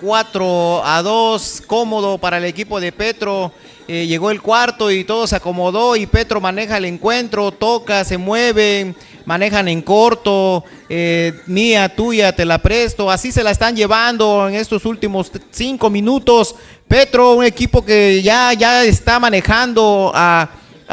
4-2 cómodo para el equipo de Petro. Llegó el cuarto y todo se acomodó y Petro maneja el encuentro, toca, se mueve, manejan en corto, mía, tuya, te la presto. Así se la están llevando en estos últimos 5 minutos. Petro, un equipo que ya está manejando a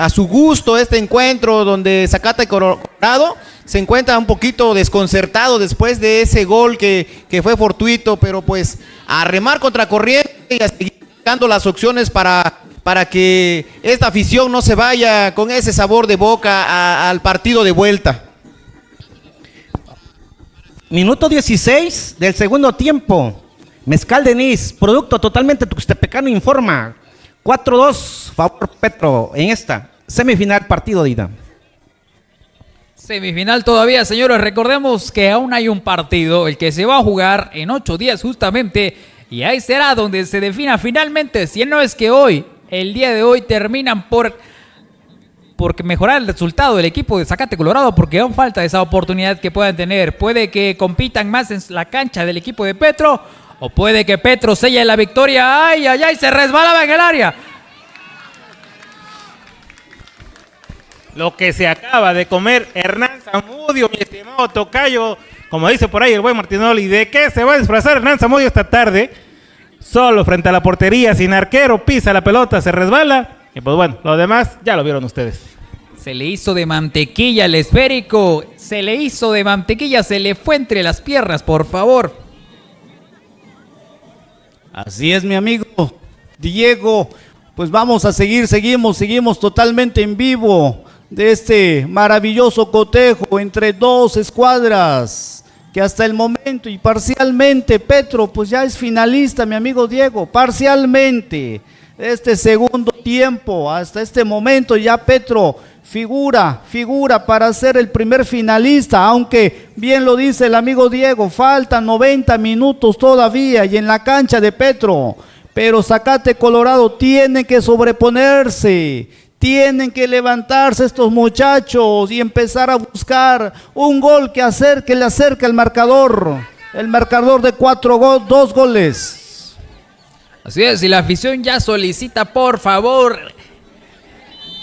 su gusto este encuentro, donde Zacate Colorado se encuentra un poquito desconcertado después de ese gol que fue fortuito, pero pues a remar contra corriente y a seguir buscando las opciones para que esta afición no se vaya con ese sabor de boca al partido de vuelta. Minuto 16 del segundo tiempo. Mezcal Denis, producto totalmente tuxtepecano, informa. 4-2, favor Petro en esta semifinal partido de ida. Semifinal todavía, señores. Recordemos que aún hay un partido, el que se va a jugar en 8 días justamente, y ahí será donde se defina finalmente, si no es que hoy, el día de hoy, terminan por mejorar el resultado del equipo de Zacate Colorado, porque aún falta esa oportunidad que puedan tener. Puede que compitan más en la cancha del equipo de Petro, o puede que Petro selle la victoria. ¡Ay, ay, ay! Se resbalaba en el área. Lo que se acaba de comer Hernán Zamudio, mi estimado tocayo, como dice por ahí el buen Martinoli. ¿De qué se va a disfrazar Hernán Zamudio esta tarde? Solo frente a la portería, sin arquero, pisa la pelota, se resbala. Y pues bueno, lo demás ya lo vieron ustedes. Se le hizo de mantequilla el esférico. Se le hizo de mantequilla, se le fue entre las piernas, por favor. Así es, mi amigo Diego. Pues vamos a seguimos totalmente en vivo de este maravilloso cotejo entre 2 escuadras que hasta el momento y parcialmente Petro pues ya es finalista, mi amigo Diego, parcialmente. Este segundo tiempo, hasta este momento ya Petro figura para ser el primer finalista, aunque bien lo dice el amigo Diego, faltan 90 minutos todavía y en la cancha de Petro, pero Zacate Colorado tiene que sobreponerse, tienen que levantarse estos muchachos y empezar a buscar un gol que le acerque el marcador de 2 goles. Así es, y la afición ya solicita, por favor,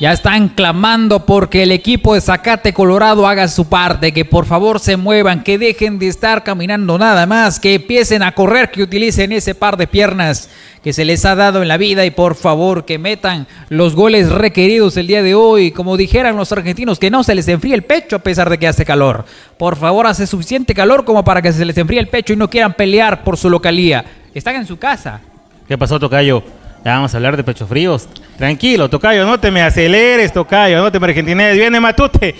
Ya están clamando porque el equipo de Zacate Colorado haga su parte, que por favor se muevan, que dejen de estar caminando nada más, que empiecen a correr, que utilicen ese par de piernas que se les ha dado en la vida y por favor que metan los goles requeridos el día de hoy. Como dijeran los argentinos, que no se les enfríe el pecho a pesar de que hace calor. Por favor, hace suficiente calor como para que se les enfríe el pecho y no quieran pelear por su localía. Están en su casa. ¿Qué pasó, tocayo? Ya vamos a hablar de pecho fríos. Tranquilo, tocayo, no te me aceleres, tocayo, no te me argentines. Viene Matute,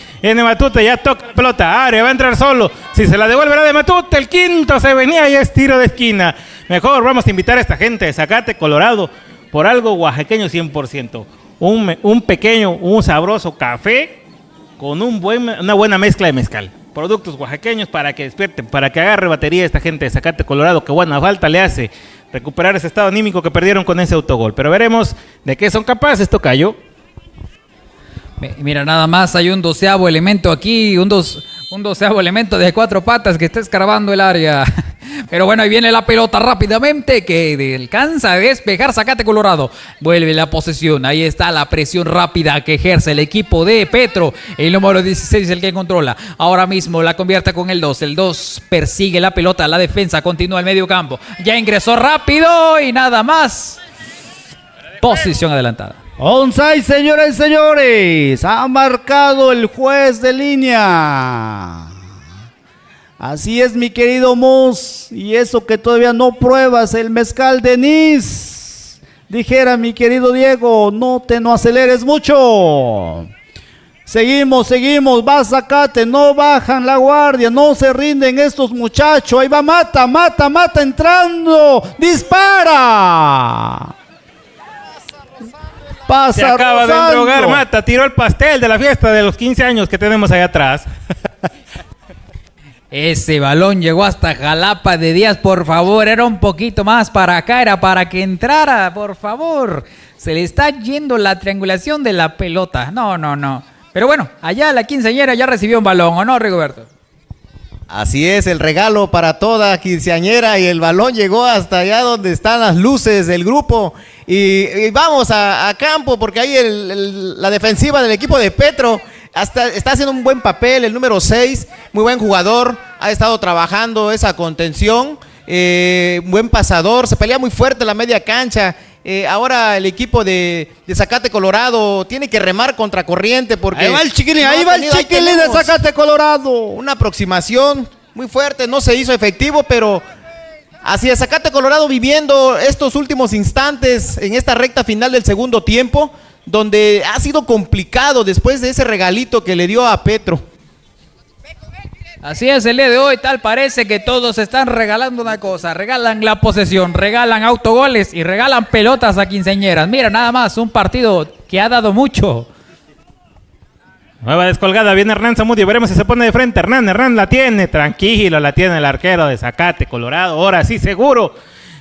ya toca la pelota. Aria va a entrar solo. Si se la devolverá de Matute, el quinto se venía y es tiro de esquina. Mejor vamos a invitar a esta gente de Zacate Colorado por algo oaxaqueño 100%. Un pequeño, un sabroso café con una buena mezcla de mezcal. Productos oaxaqueños para que despierten, para que agarre batería esta gente de Zacate Colorado, que buena falta le hace recuperar ese estado anímico que perdieron con ese autogol. Pero veremos de qué son capaces, tocayo. Mira, nada más hay un 12avo elemento aquí, un 12avo elemento de 4 patas que está escarbando el área. Pero bueno, ahí viene la pelota rápidamente que alcanza a despejar Zacate Colorado. Vuelve la posesión, ahí está la presión rápida que ejerce el equipo de Petro. El número 16 es el que controla. Ahora mismo la convierte con el 2. El 2 persigue la pelota, la defensa continúa el medio campo. Ya ingresó rápido y nada más. Posición adelantada. Onside, señoras y señores. Ha marcado el juez de línea. Así es, mi querido Mus, y eso que todavía no pruebas el mezcal de Nis. Dijera mi querido Diego, no aceleres mucho. Seguimos, va Zacate, no bajan la guardia, no se rinden estos muchachos. Ahí va Mata entrando, dispara. Pasa Se acaba rozando. de drogar Mata, tiró el pastel de la fiesta de los 15 años que tenemos allá atrás. Ese balón llegó hasta Jalapa de Díaz, por favor, era un poquito más para acá, era para que entrara, por favor. Se le está yendo la triangulación de la pelota, no. Pero bueno, allá la quinceañera ya recibió un balón, ¿o no, Rigoberto? Así es, el regalo para toda quinceañera y el balón llegó hasta allá donde están las luces del grupo. Y vamos a campo porque ahí la defensiva del equipo de Petro está haciendo un buen papel, el número 6, muy buen jugador, ha estado trabajando esa contención, buen pasador, se pelea muy fuerte en la media cancha. Ahora el equipo de Zacate Colorado tiene que remar contra corriente porque... Ahí va el chiquilín, de Zacate Colorado. Una aproximación muy fuerte, no se hizo efectivo, pero hacia Zacate Colorado viviendo estos últimos instantes en esta recta final del segundo tiempo, donde ha sido complicado después de ese regalito que le dio a Petro. Así es, el día de hoy tal parece que todos están regalando una cosa, regalan la posesión, regalan autogoles y regalan pelotas a quinceañeras. Mira, nada más, un partido que ha dado mucho. Nueva descolgada, viene Hernán Zamudio, veremos si se pone de frente. Hernán la tiene, tranquilo, la tiene el arquero de Zacate Colorado, ahora sí, seguro.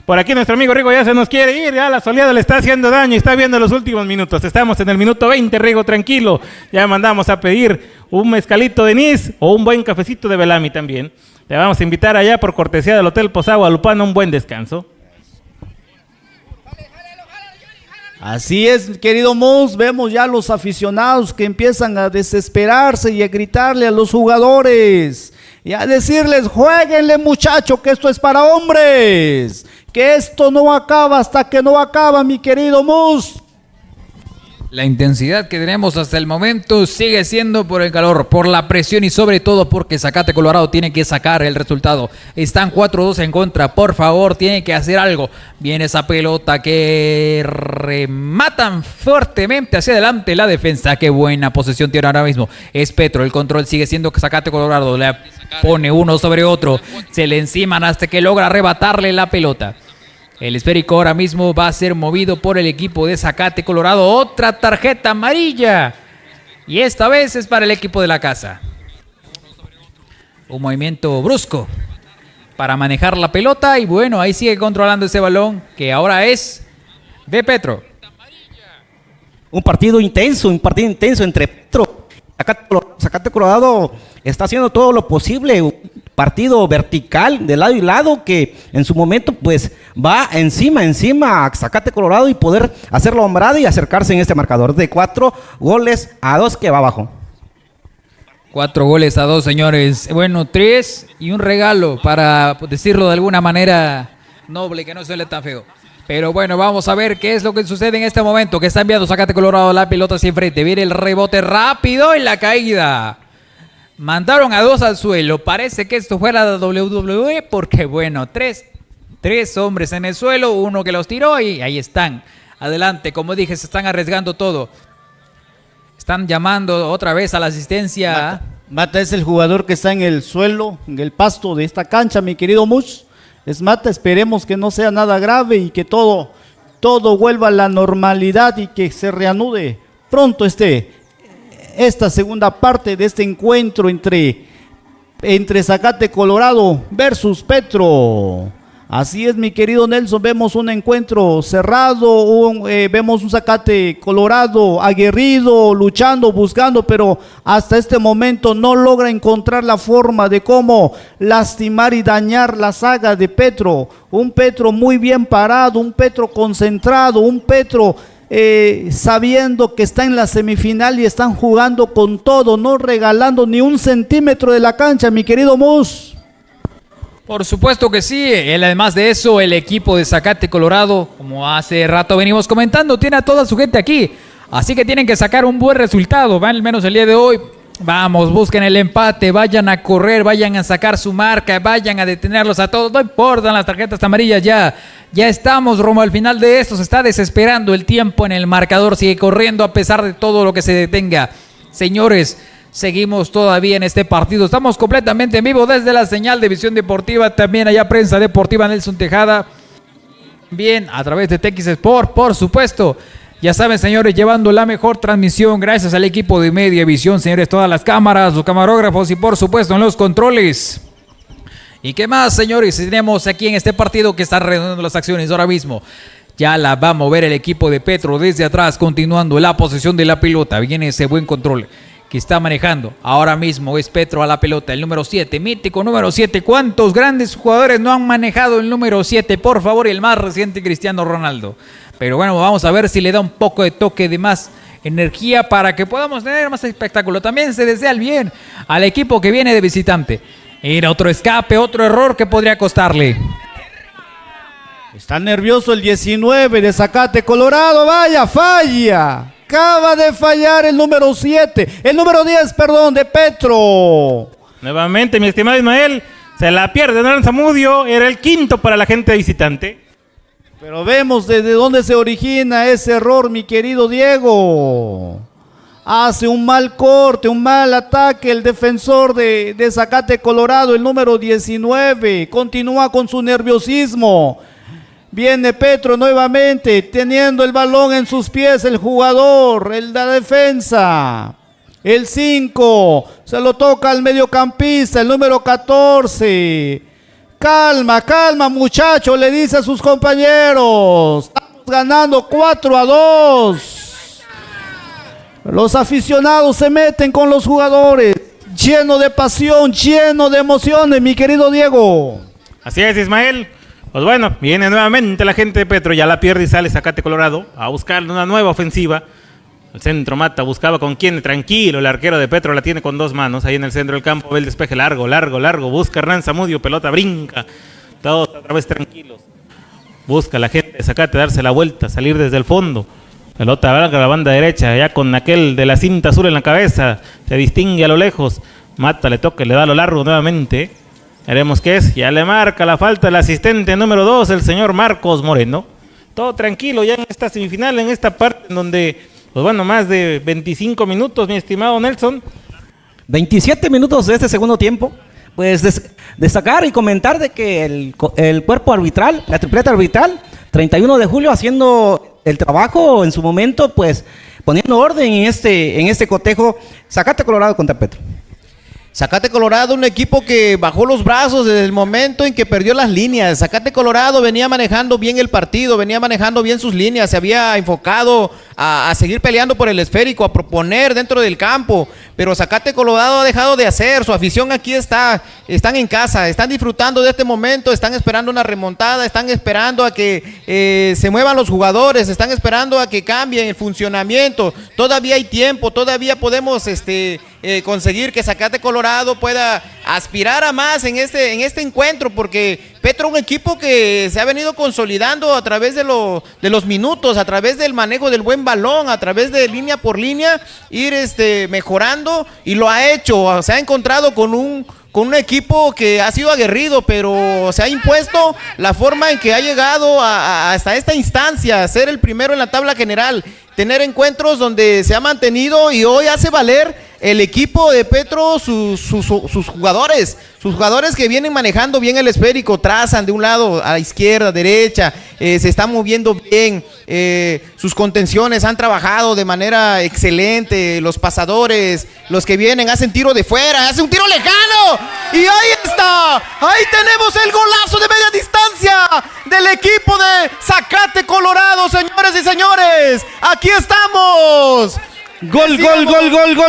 Por aquí nuestro amigo Rigo ya se nos quiere ir, ya la soleada le está haciendo daño y está viendo los últimos minutos. Estamos en el minuto 20, Rigo, tranquilo. Ya mandamos a pedir un mezcalito de Nis o un buen cafecito de Belami también. Le vamos a invitar allá por cortesía del Hotel Posagua Lupano un buen descanso. Así es, querido Mus, vemos ya los aficionados que empiezan a desesperarse y a gritarle a los jugadores y a decirles, jueguenle muchacho, que esto es para hombres, que esto no acaba hasta que no acaba, mi querido Mus. La intensidad que tenemos hasta el momento sigue siendo por el calor, por la presión y sobre todo porque Zacate Colorado tiene que sacar el resultado. Están 4-2 en contra, por favor, tiene que hacer algo. Viene esa pelota que rematan fuertemente hacia adelante la defensa. Qué buena posesión tiene ahora mismo. Es Petro, el control sigue siendo Zacate Colorado. Le pone uno sobre otro, se le enciman hasta que logra arrebatarle la pelota. El esférico ahora mismo va a ser movido por el equipo de Zacate Colorado. Otra tarjeta amarilla. Y esta vez es para el equipo de la casa. Un movimiento brusco para manejar la pelota. Y bueno, ahí sigue controlando ese balón que ahora es de Petro. Un partido intenso entre Petro. Zacate Colorado está haciendo todo lo posible. Un partido vertical de lado y lado que en su momento pues va encima a Zacate Colorado y poder hacer la hombrada y acercarse en este marcador de 4-2 que va abajo. 4-2, señores. Bueno, 3 y un regalo, para decirlo de alguna manera noble, que no suele tan feo. Pero bueno, vamos a ver qué es lo que sucede en este momento. Que está enviando Zacate Colorado la pelota hacia enfrente. Viene el rebote rápido y la caída. Mandaron a 2 al suelo. Parece que esto fuera de WWE porque bueno, tres hombres en el suelo, uno que los tiró y ahí están. Adelante, como dije, se están arriesgando todo. Están llamando otra vez a la asistencia. Mata es el jugador que está en el suelo, en el pasto de esta cancha, mi querido Mush. Es Mata, esperemos que no sea nada grave y que todo vuelva a la normalidad y que se reanude pronto esta segunda parte de este encuentro entre Zacate Colorado versus Petro. Así es, mi querido Nelson, vemos un encuentro cerrado, vemos un Zacate Colorado aguerrido, luchando, buscando, pero hasta este momento no logra encontrar la forma de cómo lastimar y dañar la saga de Petro. Un Petro muy bien parado, un Petro concentrado, un Petro sabiendo que está en la semifinal y están jugando con todo, no regalando ni un centímetro de la cancha, mi querido Mus. Por supuesto que sí. Además de eso, el equipo de Zacate Colorado, como hace rato venimos comentando, tiene a toda su gente aquí. Así que tienen que sacar un buen resultado. Al menos el día de hoy. Vamos, busquen el empate, vayan a correr, vayan a sacar su marca, vayan a detenerlos a todos. No importan las tarjetas amarillas ya. Ya estamos rumbo al final de esto. Se está desesperando el tiempo en el marcador. Sigue corriendo a pesar de todo lo que se detenga. Señores, seguimos todavía en este partido. Estamos completamente en vivo desde la señal de Visión Deportiva. También allá Prensa Deportiva Nelson Tejada. Bien, a través de TX Sport, por supuesto. Ya saben, señores, llevando la mejor transmisión gracias al equipo de Media Visión, señores, todas las cámaras, los camarógrafos y por supuesto en los controles. ¿Y qué más, señores? Tenemos aquí en este partido que está reanudando las acciones ahora mismo. Ya la va a mover el equipo de Petro desde atrás, continuando la posesión de la pelota. Viene ese buen control que está manejando. Ahora mismo es Petro a la pelota, el número 7, mítico número 7. ¿Cuántos grandes jugadores no han manejado el número 7? Por favor, y el más reciente, Cristiano Ronaldo. Pero bueno, vamos a ver si le da un poco de toque de más energía para que podamos tener más espectáculo. También se desea el bien al equipo que viene de visitante. Era otro escape, otro error que podría costarle. Está nervioso el 19 de Zacate Colorado, vaya, falla. Acaba de fallar el número 7, el número 10, perdón, de Petro. Nuevamente, mi estimado Ismael, se la pierde Hernán Zamudio, era el quinto para la gente visitante. Pero vemos desde dónde se origina ese error, mi querido Diego. Hace un mal corte, un mal ataque el defensor de Zacate Colorado, el número 19. Continúa con su nerviosismo. Viene Petro nuevamente, teniendo el balón en sus pies el jugador, la defensa. El 5, se lo toca al mediocampista, el número 14. Calma, calma, muchacho, le dice a sus compañeros. Estamos ganando 4-2. Los aficionados se meten con los jugadores, lleno de pasión, lleno de emociones, mi querido Diego. Así es, Ismael. Pues bueno, viene nuevamente la gente de Petro, ya la pierde y sale Zacate Colorado a buscar una nueva ofensiva. El centro Mata buscaba con quién, tranquilo, el arquero de Petro la tiene con 2 manos, ahí en el centro del campo, ve el despeje largo, busca Hernán Zamudio, pelota brinca, todos otra vez tranquilos. Busca la gente de Zacate darse la vuelta, salir desde el fondo. Pelota larga a la banda derecha, ya con aquel de la cinta azul en la cabeza, se distingue a lo lejos. Mata, le toca, le da a lo largo nuevamente. Veremos qué es, ya le marca la falta el asistente número 2, el señor Marcos Moreno. Todo tranquilo ya en esta semifinal, en esta parte en donde, pues bueno, más de 25 minutos, mi estimado Nelson. 27 minutos de este segundo tiempo. Pues destacar y comentar de que el cuerpo arbitral, la tripleta arbitral, 31 de julio haciendo el trabajo en su momento, pues poniendo orden en este cotejo Zacate Colorado contra Petro. Zacate Colorado, un equipo que bajó los brazos desde el momento en que perdió las líneas. Zacate Colorado venía manejando bien el partido, venía manejando bien sus líneas, se había enfocado a seguir peleando por el esférico, a proponer dentro del campo, pero Zacate Colorado ha dejado de hacer, su afición aquí está, están en casa, están disfrutando de este momento, están esperando una remontada, están esperando a que se muevan los jugadores, están esperando a que cambien el funcionamiento, todavía hay tiempo, todavía podemos conseguir que Zacate Colorado pueda aspirar a más en este encuentro, porque Petro es un equipo que se ha venido consolidando a través de los minutos, a través del manejo del buen balón, a través de línea por línea, ir mejorando, y lo ha hecho, se ha encontrado con un equipo que ha sido aguerrido, pero se ha impuesto la forma en que ha llegado hasta esta instancia, ser el primero en la tabla general, tener encuentros donde se ha mantenido, y hoy hace valer el equipo de Petro sus jugadores que vienen manejando bien el esférico, trazan de un lado a izquierda, derecha, se están moviendo bien, sus contenciones han trabajado de manera excelente, los pasadores, los que vienen, hacen tiro de fuera, hacen un tiro lejano, y ahí está, ahí tenemos el golazo de media distancia del equipo de Zacate Colorado, señores y señores, aquí estamos.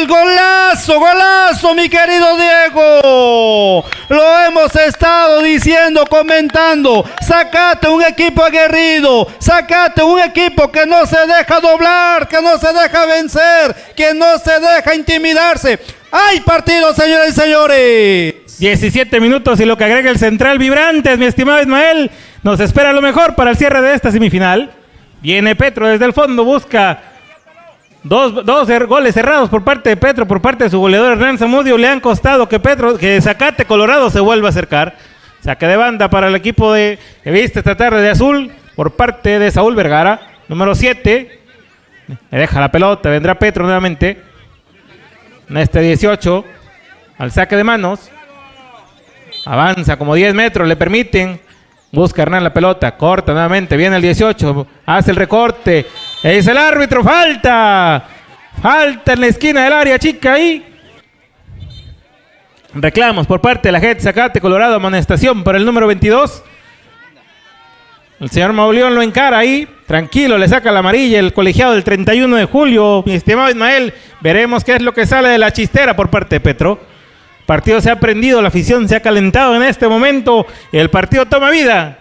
Golazo, mi querido Diego. Lo hemos estado diciendo, comentando. Zacate, un equipo aguerrido. Zacate, un equipo que no se deja doblar, que no se deja vencer, que no se deja intimidarse. ¡Hay partido, señoras y señores! 17 minutos y lo que agrega el central Vibrantes, mi estimado Ismael. Nos espera lo mejor para el cierre de esta semifinal. Viene Petro desde el fondo, busca dos goles cerrados por parte de Petro, por parte de su goleador Hernán Zamudio. Le han costado que Zacate Colorado se vuelva a acercar. Saque de banda para el equipo que viste esta tarde de azul por parte de Saúl Vergara, número 7. Le deja la pelota, vendrá Petro nuevamente. En 18, al saque de manos. Avanza como 10 metros, le permiten. Busca Hernán la pelota, corta nuevamente, viene el 18, hace el recorte. Es el árbitro, falta en la esquina del área chica ahí. Reclamos por parte de la gente Zacate Colorado, amonestación por el número 22. El señor Mauleón lo encara ahí, tranquilo, le saca la amarilla el colegiado del 31 de julio. Mi estimado Ismael, veremos qué es lo que sale de la chistera por parte de Petro. El partido se ha prendido, la afición se ha calentado en este momento y el partido toma vida.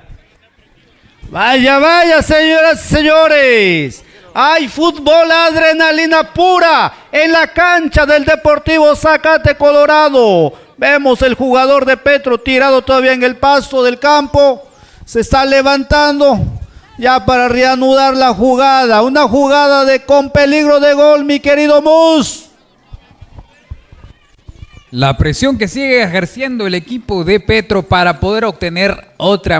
Vaya, señoras y señores. Hay fútbol, adrenalina pura en la cancha del Deportivo Zacate Colorado. Vemos el jugador de Petro tirado todavía en el pasto del campo. Se está levantando ya para reanudar la jugada. Una jugada con peligro de gol, mi querido Mus. La presión que sigue ejerciendo el equipo de Petro para poder obtener otra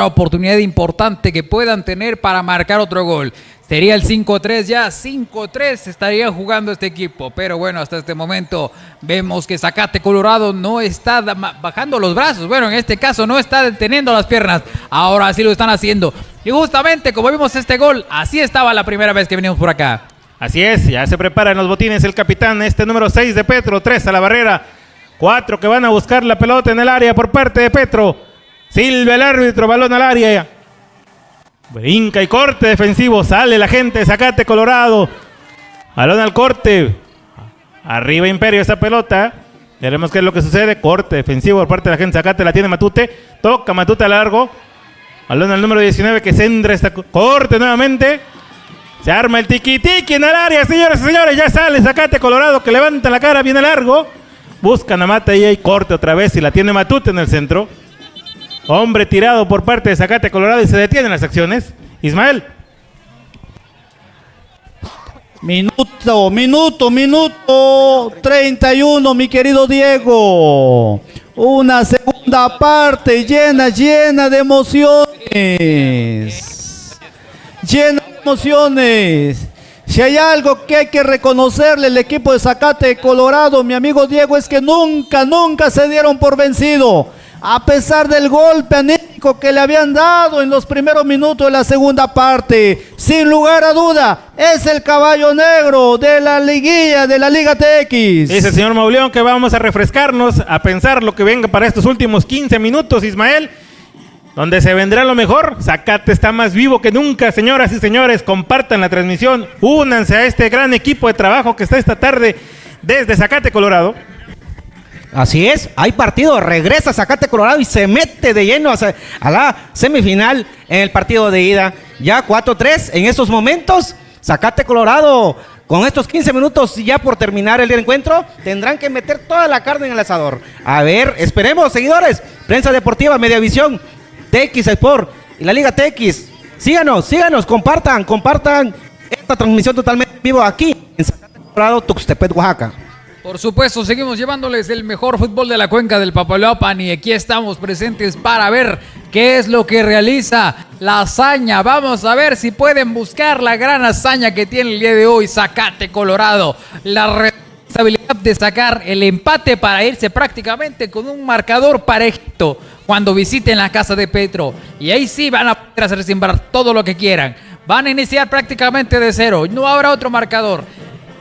oportunidad importante que puedan tener para marcar otro gol. Sería el 5-3 ya, 5-3 estaría jugando este equipo. Pero bueno, hasta este momento vemos que Zacate Colorado no está bajando los brazos. Bueno, en este caso no está deteniendo las piernas. Ahora sí lo están haciendo. Y justamente como vimos este gol, así estaba la primera vez que venimos por acá. Así es, ya se preparan los botines el capitán, número 6 de Petro, 3 a la barrera, 4 que van a buscar la pelota en el área por parte de Petro. Silva el árbitro, balón al área. Brinca y corte defensivo, sale la gente de Zacate Colorado. Balón al corte. Arriba Imperio esa pelota. Veremos qué es lo que sucede. Corte defensivo por parte de la gente de Zacate, la tiene Matute. Toca Matute a largo. Balón al número 19 que centra esta corte nuevamente. Se arma el tiki-tiki en el área, señores y señores. Ya sale Zacate Colorado que levanta la cara, viene largo. Buscan a Mata y corte otra vez y la tiene Matute en el centro. Hombre tirado por parte de Zacate Colorado y se detienen las acciones. Ismael. Minuto 31, mi querido Diego. Una segunda parte llena de emociones. Si hay algo que hay que reconocerle al equipo de Zacate Colorado, mi amigo Diego, es que nunca se dieron por vencido. A pesar del golpe anímico que le habían dado en los primeros minutos de la segunda parte, sin lugar a duda, es el caballo negro de la liguilla de la Liga TX. Dice señor Mauleón que vamos a refrescarnos, a pensar lo que venga para estos últimos 15 minutos, Ismael, donde se vendrá lo mejor. Zacate está más vivo que nunca, señoras y señores. Compartan la transmisión, únanse a este gran equipo de trabajo que está esta tarde desde Zacate, Colorado. Así es, hay partido, regresa Zacate Colorado y se mete de lleno a la semifinal en el partido de ida. Ya 4-3 en estos momentos, Zacate Colorado, con estos 15 minutos ya por terminar el encuentro, tendrán que meter toda la carne en el asador. A ver, esperemos, seguidores, Prensa Deportiva, Mediavisión, TX Sport y la Liga TX. Síganos, compartan esta transmisión totalmente en vivo aquí en Zacate Colorado, Tuxtepec, Oaxaca. Por supuesto, seguimos llevándoles el mejor fútbol de la cuenca del Papaloapan y aquí estamos presentes para ver qué es lo que realiza la hazaña. Vamos a ver si pueden buscar la gran hazaña que tiene el día de hoy Zacate Colorado. La responsabilidad de sacar el empate para irse prácticamente con un marcador parejito cuando visiten la casa de Petro. Y ahí sí van a poder hacer sembrar todo lo que quieran. Van a iniciar prácticamente de cero, no habrá otro marcador.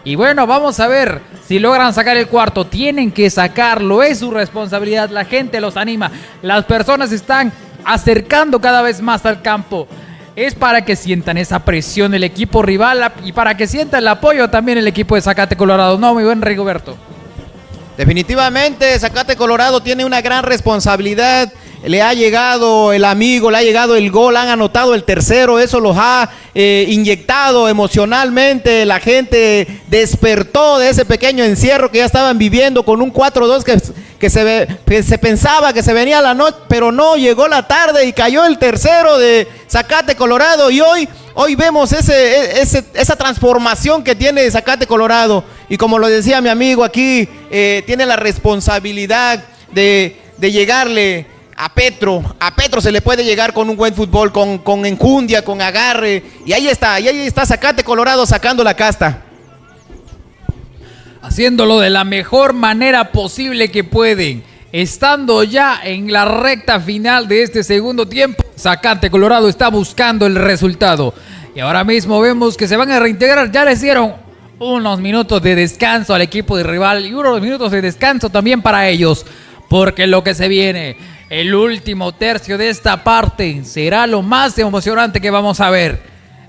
Y bueno, vamos a ver si logran sacar el cuarto. Tienen que sacarlo, es su responsabilidad. La gente los anima. Las personas se están acercando cada vez más al campo. Es para que sientan esa presión el equipo rival y para que sienta el apoyo también el equipo de Zacate Colorado. No, mi buen Rigoberto. Definitivamente Zacate Colorado tiene una gran responsabilidad. Le ha llegado el amigo, le ha llegado el gol, han anotado el tercero, eso los ha inyectado emocionalmente. La gente despertó de ese pequeño encierro que ya estaban viviendo con un 4-2 que se pensaba que se venía la noche, pero no, llegó la tarde y cayó el tercero de Zacate Colorado. Y hoy vemos esa transformación que tiene Zacate Colorado. Y como lo decía mi amigo aquí, tiene la responsabilidad de llegarle a Petro se le puede llegar con un buen fútbol, con enjundia, con agarre, y ahí está Zacate Colorado sacando la casta. Haciéndolo de la mejor manera posible que pueden. Estando ya en la recta final de este segundo tiempo, Zacate Colorado está buscando el resultado. Y ahora mismo vemos que se van a reintegrar, ya les dieron unos minutos de descanso al equipo de rival y unos minutos de descanso también para ellos, porque lo que se viene, el último tercio de esta parte, será lo más emocionante que vamos a ver.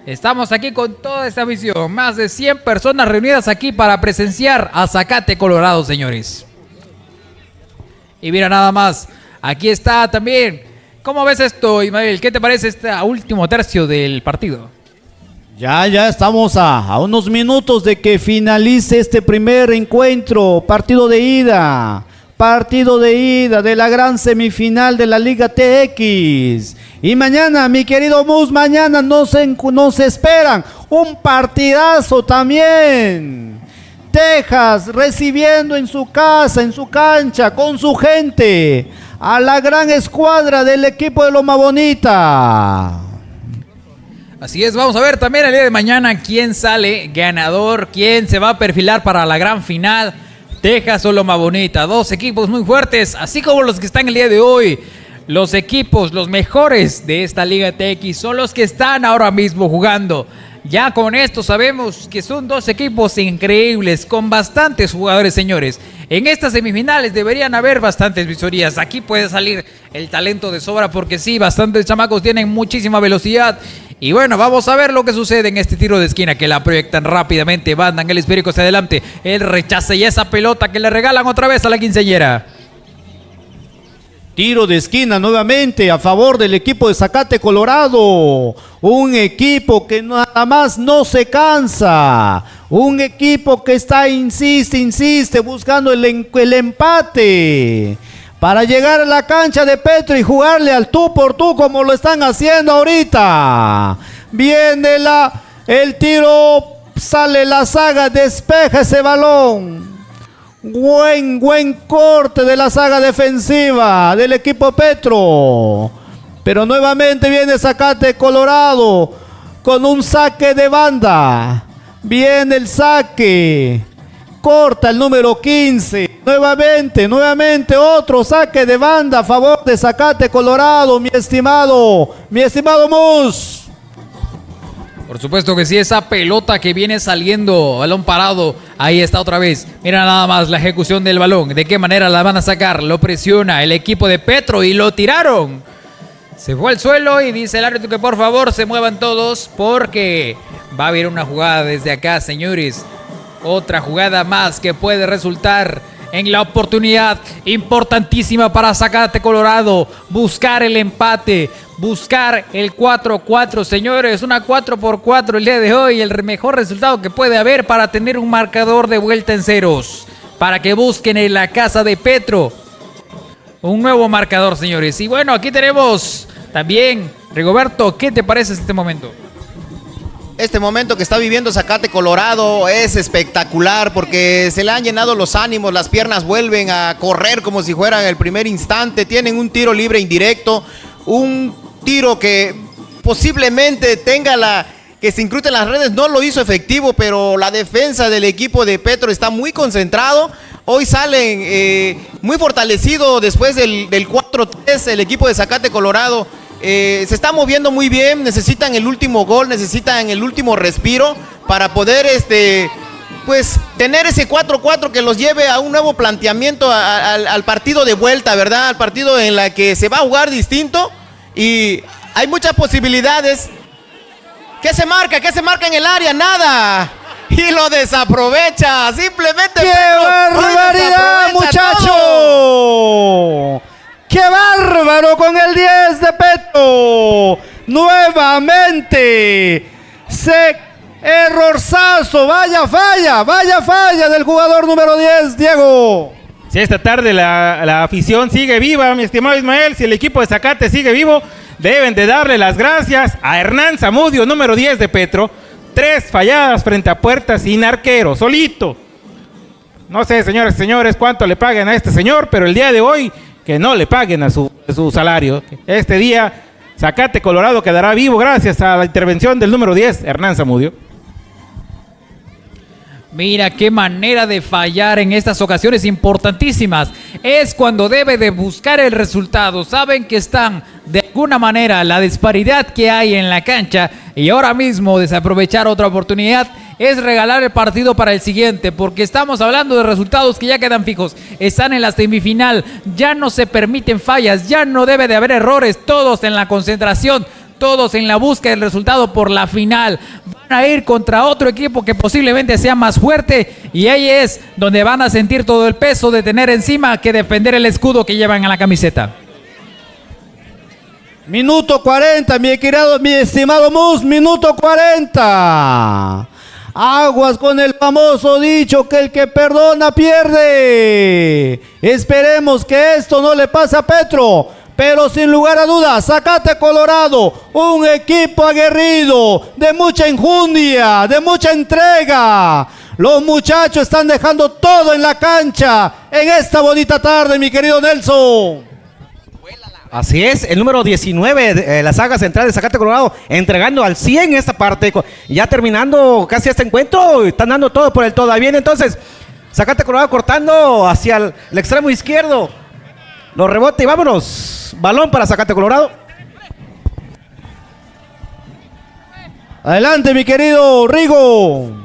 Estamos aquí con toda esta visión, más de 100 personas reunidas aquí para presenciar a Zacate Colorado, señores. Y mira nada más, aquí está también. ¿Cómo ves esto, Ismael? ¿Qué te parece este último tercio del partido? Ya estamos a unos minutos de que finalice este primer encuentro, partido de ida de la gran semifinal de la Liga TX. Y mañana, mi querido Mus, mañana nos esperan un partidazo también. Texas recibiendo en su casa, en su cancha, con su gente, a la gran escuadra del equipo de Loma Bonita. Así es, vamos a ver también el día de mañana quién sale ganador, quién se va a perfilar para la gran final. Texas o Loma Bonita, dos equipos muy fuertes, así como los que están el día de hoy. Los equipos, los mejores de esta Liga TX son los que están ahora mismo jugando. Ya con esto sabemos que son dos equipos increíbles, con bastantes jugadores, señores. En estas semifinales deberían haber bastantes visorías. Aquí puede salir el talento de sobra porque sí, bastantes chamacos tienen muchísima velocidad. Y bueno, vamos a ver lo que sucede en este tiro de esquina que la proyectan rápidamente. Mandan el esférico hacia adelante. El rechaza y esa pelota que le regalan otra vez a la quinceañera. Tiro de esquina nuevamente a favor del equipo de Zacate Colorado. Un equipo que nada más no se cansa. Un equipo que insiste buscando el empate. Para llegar a la cancha de Petro y jugarle al tú por tú como lo están haciendo ahorita. Viene el tiro, sale la saga, despeja ese balón. Buen corte de la saga defensiva del equipo Petro. Pero nuevamente viene Zacate Colorado con un saque de banda. Viene el saque. Corta el número 15. Nuevamente otro saque de banda a favor de Zacate Colorado, mi estimado Mus. Por supuesto que sí, esa pelota que viene saliendo, balón parado, ahí está otra vez. Mira nada más la ejecución del balón, de qué manera la van a sacar, lo presiona el equipo de Petro y lo tiraron. Se fue al suelo y dice el árbitro que por favor se muevan todos porque va a haber una jugada desde acá, señores. Otra jugada más que puede resultar en la oportunidad importantísima para Zacate Colorado. Buscar el empate, buscar el 4-4, señores. Una 4-4 el día de hoy. El mejor resultado que puede haber para tener un marcador de vuelta en ceros. Para que busquen en la casa de Petro un nuevo marcador, señores. Y bueno, aquí tenemos también, Rigoberto, ¿qué te parece este momento? Este momento que está viviendo Zacate Colorado es espectacular porque se le han llenado los ánimos, las piernas vuelven a correr como si fuera el primer instante, tienen un tiro libre indirecto, un tiro que posiblemente que se incruste en las redes, no lo hizo efectivo, pero la defensa del equipo de Petro está muy concentrado. Hoy salen muy fortalecido después del 4-3 el equipo de Zacate Colorado. Se está moviendo muy bien, necesitan el último gol, necesitan el último respiro para poder pues tener ese 4-4 que los lleve a un nuevo planteamiento al partido de vuelta, ¿verdad? Al partido en la que se va a jugar distinto y hay muchas posibilidades. ¿Qué se marca? ¿Qué se marca en el área? Nada. Y lo desaprovecha, simplemente. ¡Qué barbaridad, muchacho! ¡Qué bárbaro con el 10 de Petro! Nuevamente. Errorzazo. Vaya falla del jugador número 10, Diego. Si esta tarde la afición sigue viva, mi estimado Ismael, si el equipo de Zacate sigue vivo, deben de darle las gracias a Hernán Zamudio, número 10 de Petro. 3 falladas frente a puerta sin arquero, solito. No sé, señores y señores, cuánto le paguen a este señor, pero el día de hoy que no le paguen a su salario. Este día Zacate Colorado quedará vivo gracias a la intervención del número 10, Hernán Zamudio. Mira qué manera de fallar en estas ocasiones importantísimas. Es cuando debe de buscar el resultado. Saben que están de alguna manera la disparidad que hay en la cancha y ahora mismo desaprovechar otra oportunidad es regalar el partido para el siguiente, porque estamos hablando de resultados que ya quedan fijos. Están en la semifinal, ya no se permiten fallas, ya no debe de haber errores, todos en la concentración, todos en la búsqueda del resultado por la final. Van a ir contra otro equipo que posiblemente sea más fuerte y ahí es donde van a sentir todo el peso de tener encima que defender el escudo que llevan en la camiseta. Minuto 40, mi estimado Mus, minuto 40. Aguas con el famoso dicho que el que perdona pierde. Esperemos que esto no le pase a Petro. Pero sin lugar a dudas, Zacate Colorado, un equipo aguerrido, de mucha enjundia, de mucha entrega. Los muchachos están dejando todo en la cancha en esta bonita tarde, mi querido Nelson. Así es, el número 19 de la saga central de Zacate Colorado, entregando al 100 esta parte, ya terminando casi este encuentro, están dando todo por el todo. Ahí viene entonces Zacate Colorado cortando hacia el extremo izquierdo, lo rebota y vámonos, balón para Zacate Colorado. Adelante, mi querido Rigo.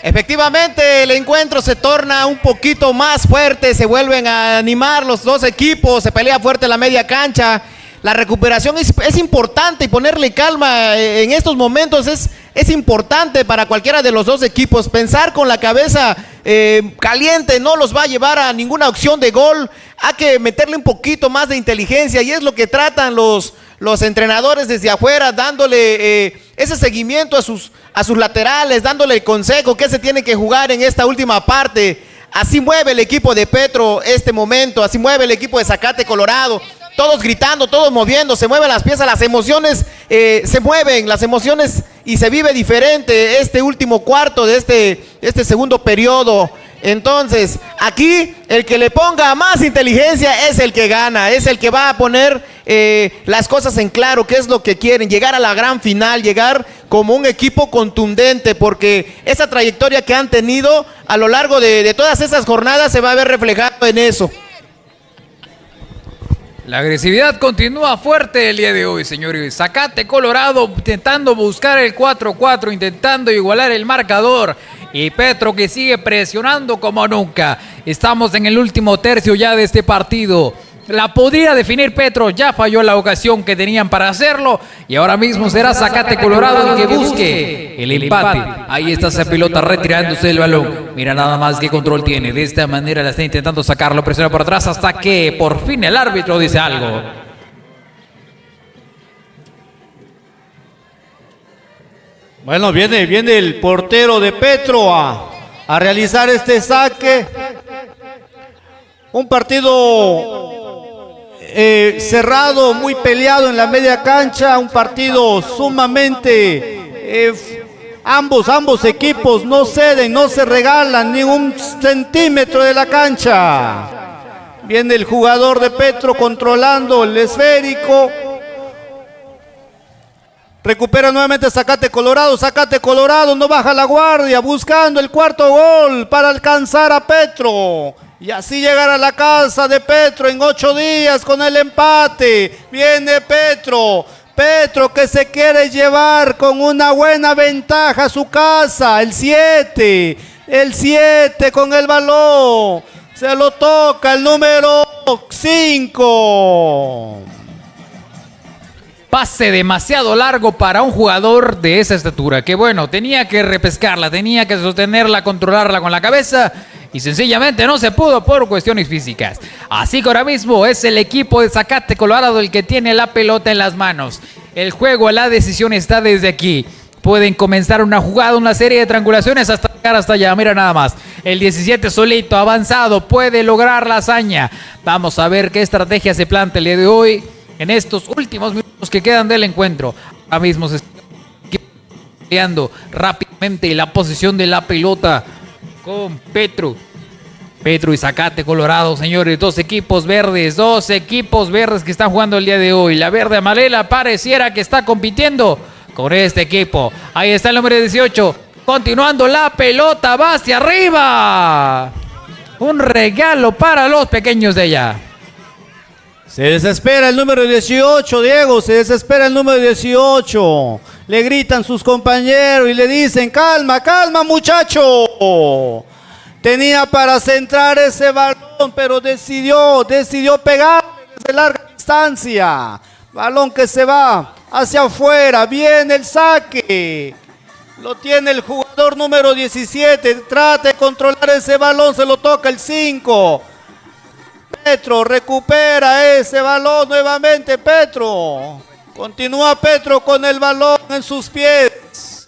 Efectivamente, el encuentro se torna un poquito más fuerte, se vuelven a animar los dos equipos, se pelea fuerte la media cancha. La recuperación es importante y ponerle calma en estos momentos es importante para cualquiera de los dos equipos. Pensar con la cabeza caliente no los va a llevar a ninguna opción de gol. Hay que meterle un poquito más de inteligencia y es lo que tratan los entrenadores desde afuera, dándole ese seguimiento a sus laterales, dándole el consejo que se tiene que jugar en esta última parte. Así mueve el equipo de Petro este momento, así mueve el equipo de Zacate Colorado. Todos gritando, todos moviendo, se mueven las piezas, las emociones se mueven, las emociones y se vive diferente este último cuarto de este segundo periodo. Entonces, aquí el que le ponga más inteligencia es el que gana, es el que va a poner las cosas en claro, qué es lo que quieren, llegar a la gran final, llegar como un equipo contundente, porque esa trayectoria que han tenido a lo largo de todas esas jornadas se va a ver reflejado en eso. La agresividad continúa fuerte el día de hoy, señores. Zacate Colorado intentando buscar el 4-4, intentando igualar el marcador. Y Petro que sigue presionando como nunca. Estamos en el último tercio ya de este partido. La podría definir Petro, ya falló la ocasión que tenían para hacerlo y ahora mismo será Zacate Colorado el que busque el empate. Ahí está esa pelota retirándose del balón. Mira nada más qué control tiene. De esta manera la está intentando sacarlo, presiona por atrás hasta que por fin el árbitro dice algo. Bueno, viene el portero de Petro a realizar este saque. Un partido cerrado, muy peleado en la media cancha, un partido sumamente... ambos equipos no ceden, no se regalan ni un centímetro de la cancha. Viene el jugador de Petro controlando el esférico. Recupera nuevamente Zacate Colorado, no baja la guardia, buscando el cuarto gol para alcanzar a Petro. Y así llegar a la casa de Petro en 8 días con el empate. Viene Petro que se quiere llevar con una buena ventaja a su casa. El 7 con el balón. Se lo toca el número 5. Pase demasiado largo para un jugador de esa estatura, que bueno, tenía que repescarla, tenía que sostenerla, controlarla con la cabeza y sencillamente no se pudo por cuestiones físicas. Así que ahora mismo es el equipo de Zacate Colorado el que tiene la pelota en las manos. El juego, la decisión está desde aquí. Pueden comenzar una jugada, una serie de triangulaciones hasta llegar hasta allá. Mira nada más. El 17 solito, avanzado, puede lograr la hazaña. Vamos a ver qué estrategia se plantea el día de hoy en estos últimos minutos que quedan del encuentro. Ahora mismo se está peleando rápidamente la posición de la pelota con Petro y Zacate Colorado, señores. Dos equipos verdes que están jugando el día de hoy. La verde amarela pareciera que está compitiendo con este equipo. Ahí está el número 18. Continuando la pelota, va hacia arriba. Un regalo para los pequeños de allá. Se desespera el número 18, Diego, se desespera el número 18. Le gritan sus compañeros y le dicen, calma, muchacho. Tenía para centrar ese balón, pero decidió pegarle desde larga distancia. Balón que se va hacia afuera, viene el saque. Lo tiene el jugador número 17, trata de controlar ese balón, se lo toca el 5. Petro recupera ese balón nuevamente, Petro. Continúa Petro con el balón en sus pies.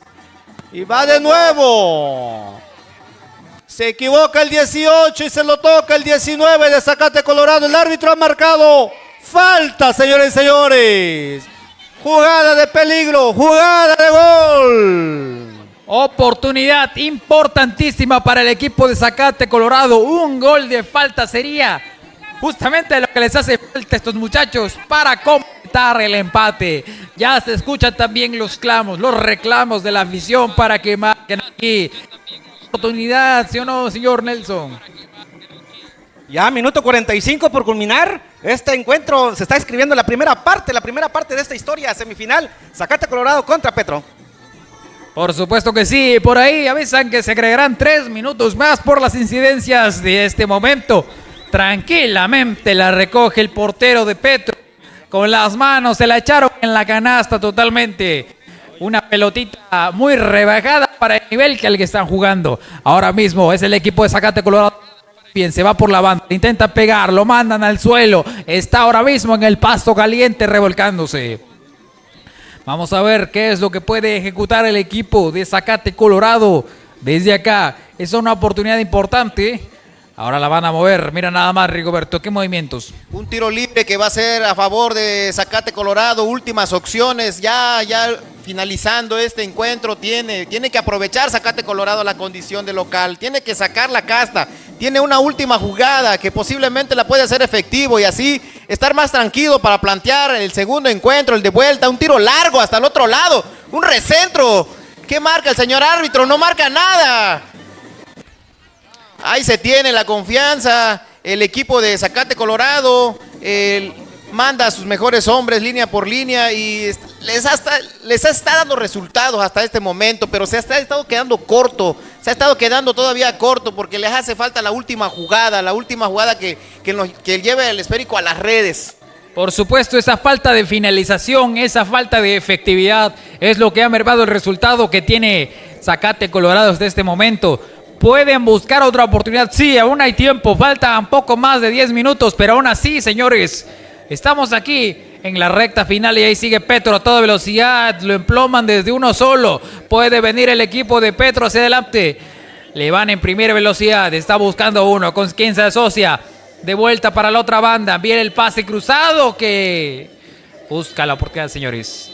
Y va de nuevo. Se equivoca el 18 y se lo toca el 19 de Zacate Colorado. El árbitro ha marcado falta, señores y señores. Jugada de peligro, jugada de gol. Oportunidad importantísima para el equipo de Zacate Colorado. Un gol de falta sería justamente lo que les hace falta a estos muchachos para completar el empate. Ya se escuchan también los clamos, los reclamos de la afición para que marquen aquí. Oportunidad, ¿sí o no, señor Nelson? Ya, minuto 45 por culminar este encuentro. Se está escribiendo la primera parte de esta historia semifinal. Zacate Colorado contra Petro. Por supuesto que sí, por ahí avisan que se agregarán 3 minutos más por las incidencias de este momento. Tranquilamente la recoge el portero de Petro. Con las manos se la echaron en la canasta totalmente. Una pelotita muy rebajada para el nivel que al que están jugando. Ahora mismo es el equipo de Zacate Colorado. Bien, se va por la banda, intenta pegar, lo mandan al suelo. Está ahora mismo en el pasto caliente revolcándose. Vamos a ver qué es lo que puede ejecutar el equipo de Zacate Colorado. Desde acá, es una oportunidad importante. Ahora la van a mover, mira nada más, Rigoberto, ¿qué movimientos? Un tiro libre que va a ser a favor de Zacate Colorado, últimas opciones, ya finalizando este encuentro, tiene que aprovechar Zacate Colorado la condición de local, tiene que sacar la casta, tiene una última jugada que posiblemente la puede hacer efectivo y así estar más tranquilo para plantear el segundo encuentro, el de vuelta, un tiro largo hasta el otro lado, un recentro. ¿Qué marca el señor árbitro? No marca nada. Ahí se tiene la confianza, el equipo de Zacate Colorado manda a sus mejores hombres línea por línea y les está dando resultados hasta este momento, pero se ha estado quedando corto se ha estado quedando todavía corto porque les hace falta la última jugada que lleve el esférico a las redes. Por supuesto, esa falta de finalización, esa falta de efectividad es lo que ha mermado el resultado que tiene Zacate Colorado hasta este momento. Pueden buscar otra oportunidad, sí, aún hay tiempo, faltan poco más de 10 minutos, pero aún así, señores, estamos aquí en la recta final y ahí sigue Petro a toda velocidad, lo emploman desde uno solo, puede venir el equipo de Petro hacia adelante, le van en primera velocidad, está buscando uno, con quien se asocia, de vuelta para la otra banda, viene el pase cruzado que busca la oportunidad, señores.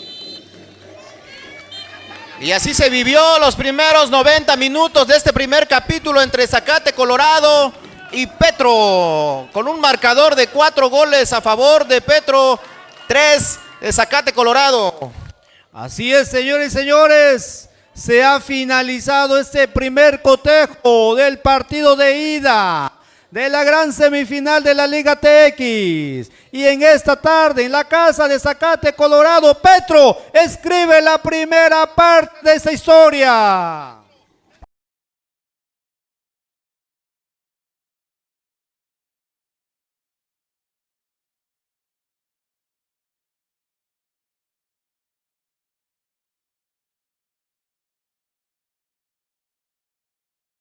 Y así se vivió los primeros 90 minutos de este primer capítulo entre Zacate Colorado y Petro, con un marcador de 4 goles a favor de Petro, 3 de Zacate Colorado. Así es, señores y señores, se ha finalizado este primer cotejo del partido de ida de la gran semifinal de la Liga TX. Y en esta tarde, en la casa de Zacate Colorado, Petro escribe la primera parte de esta historia.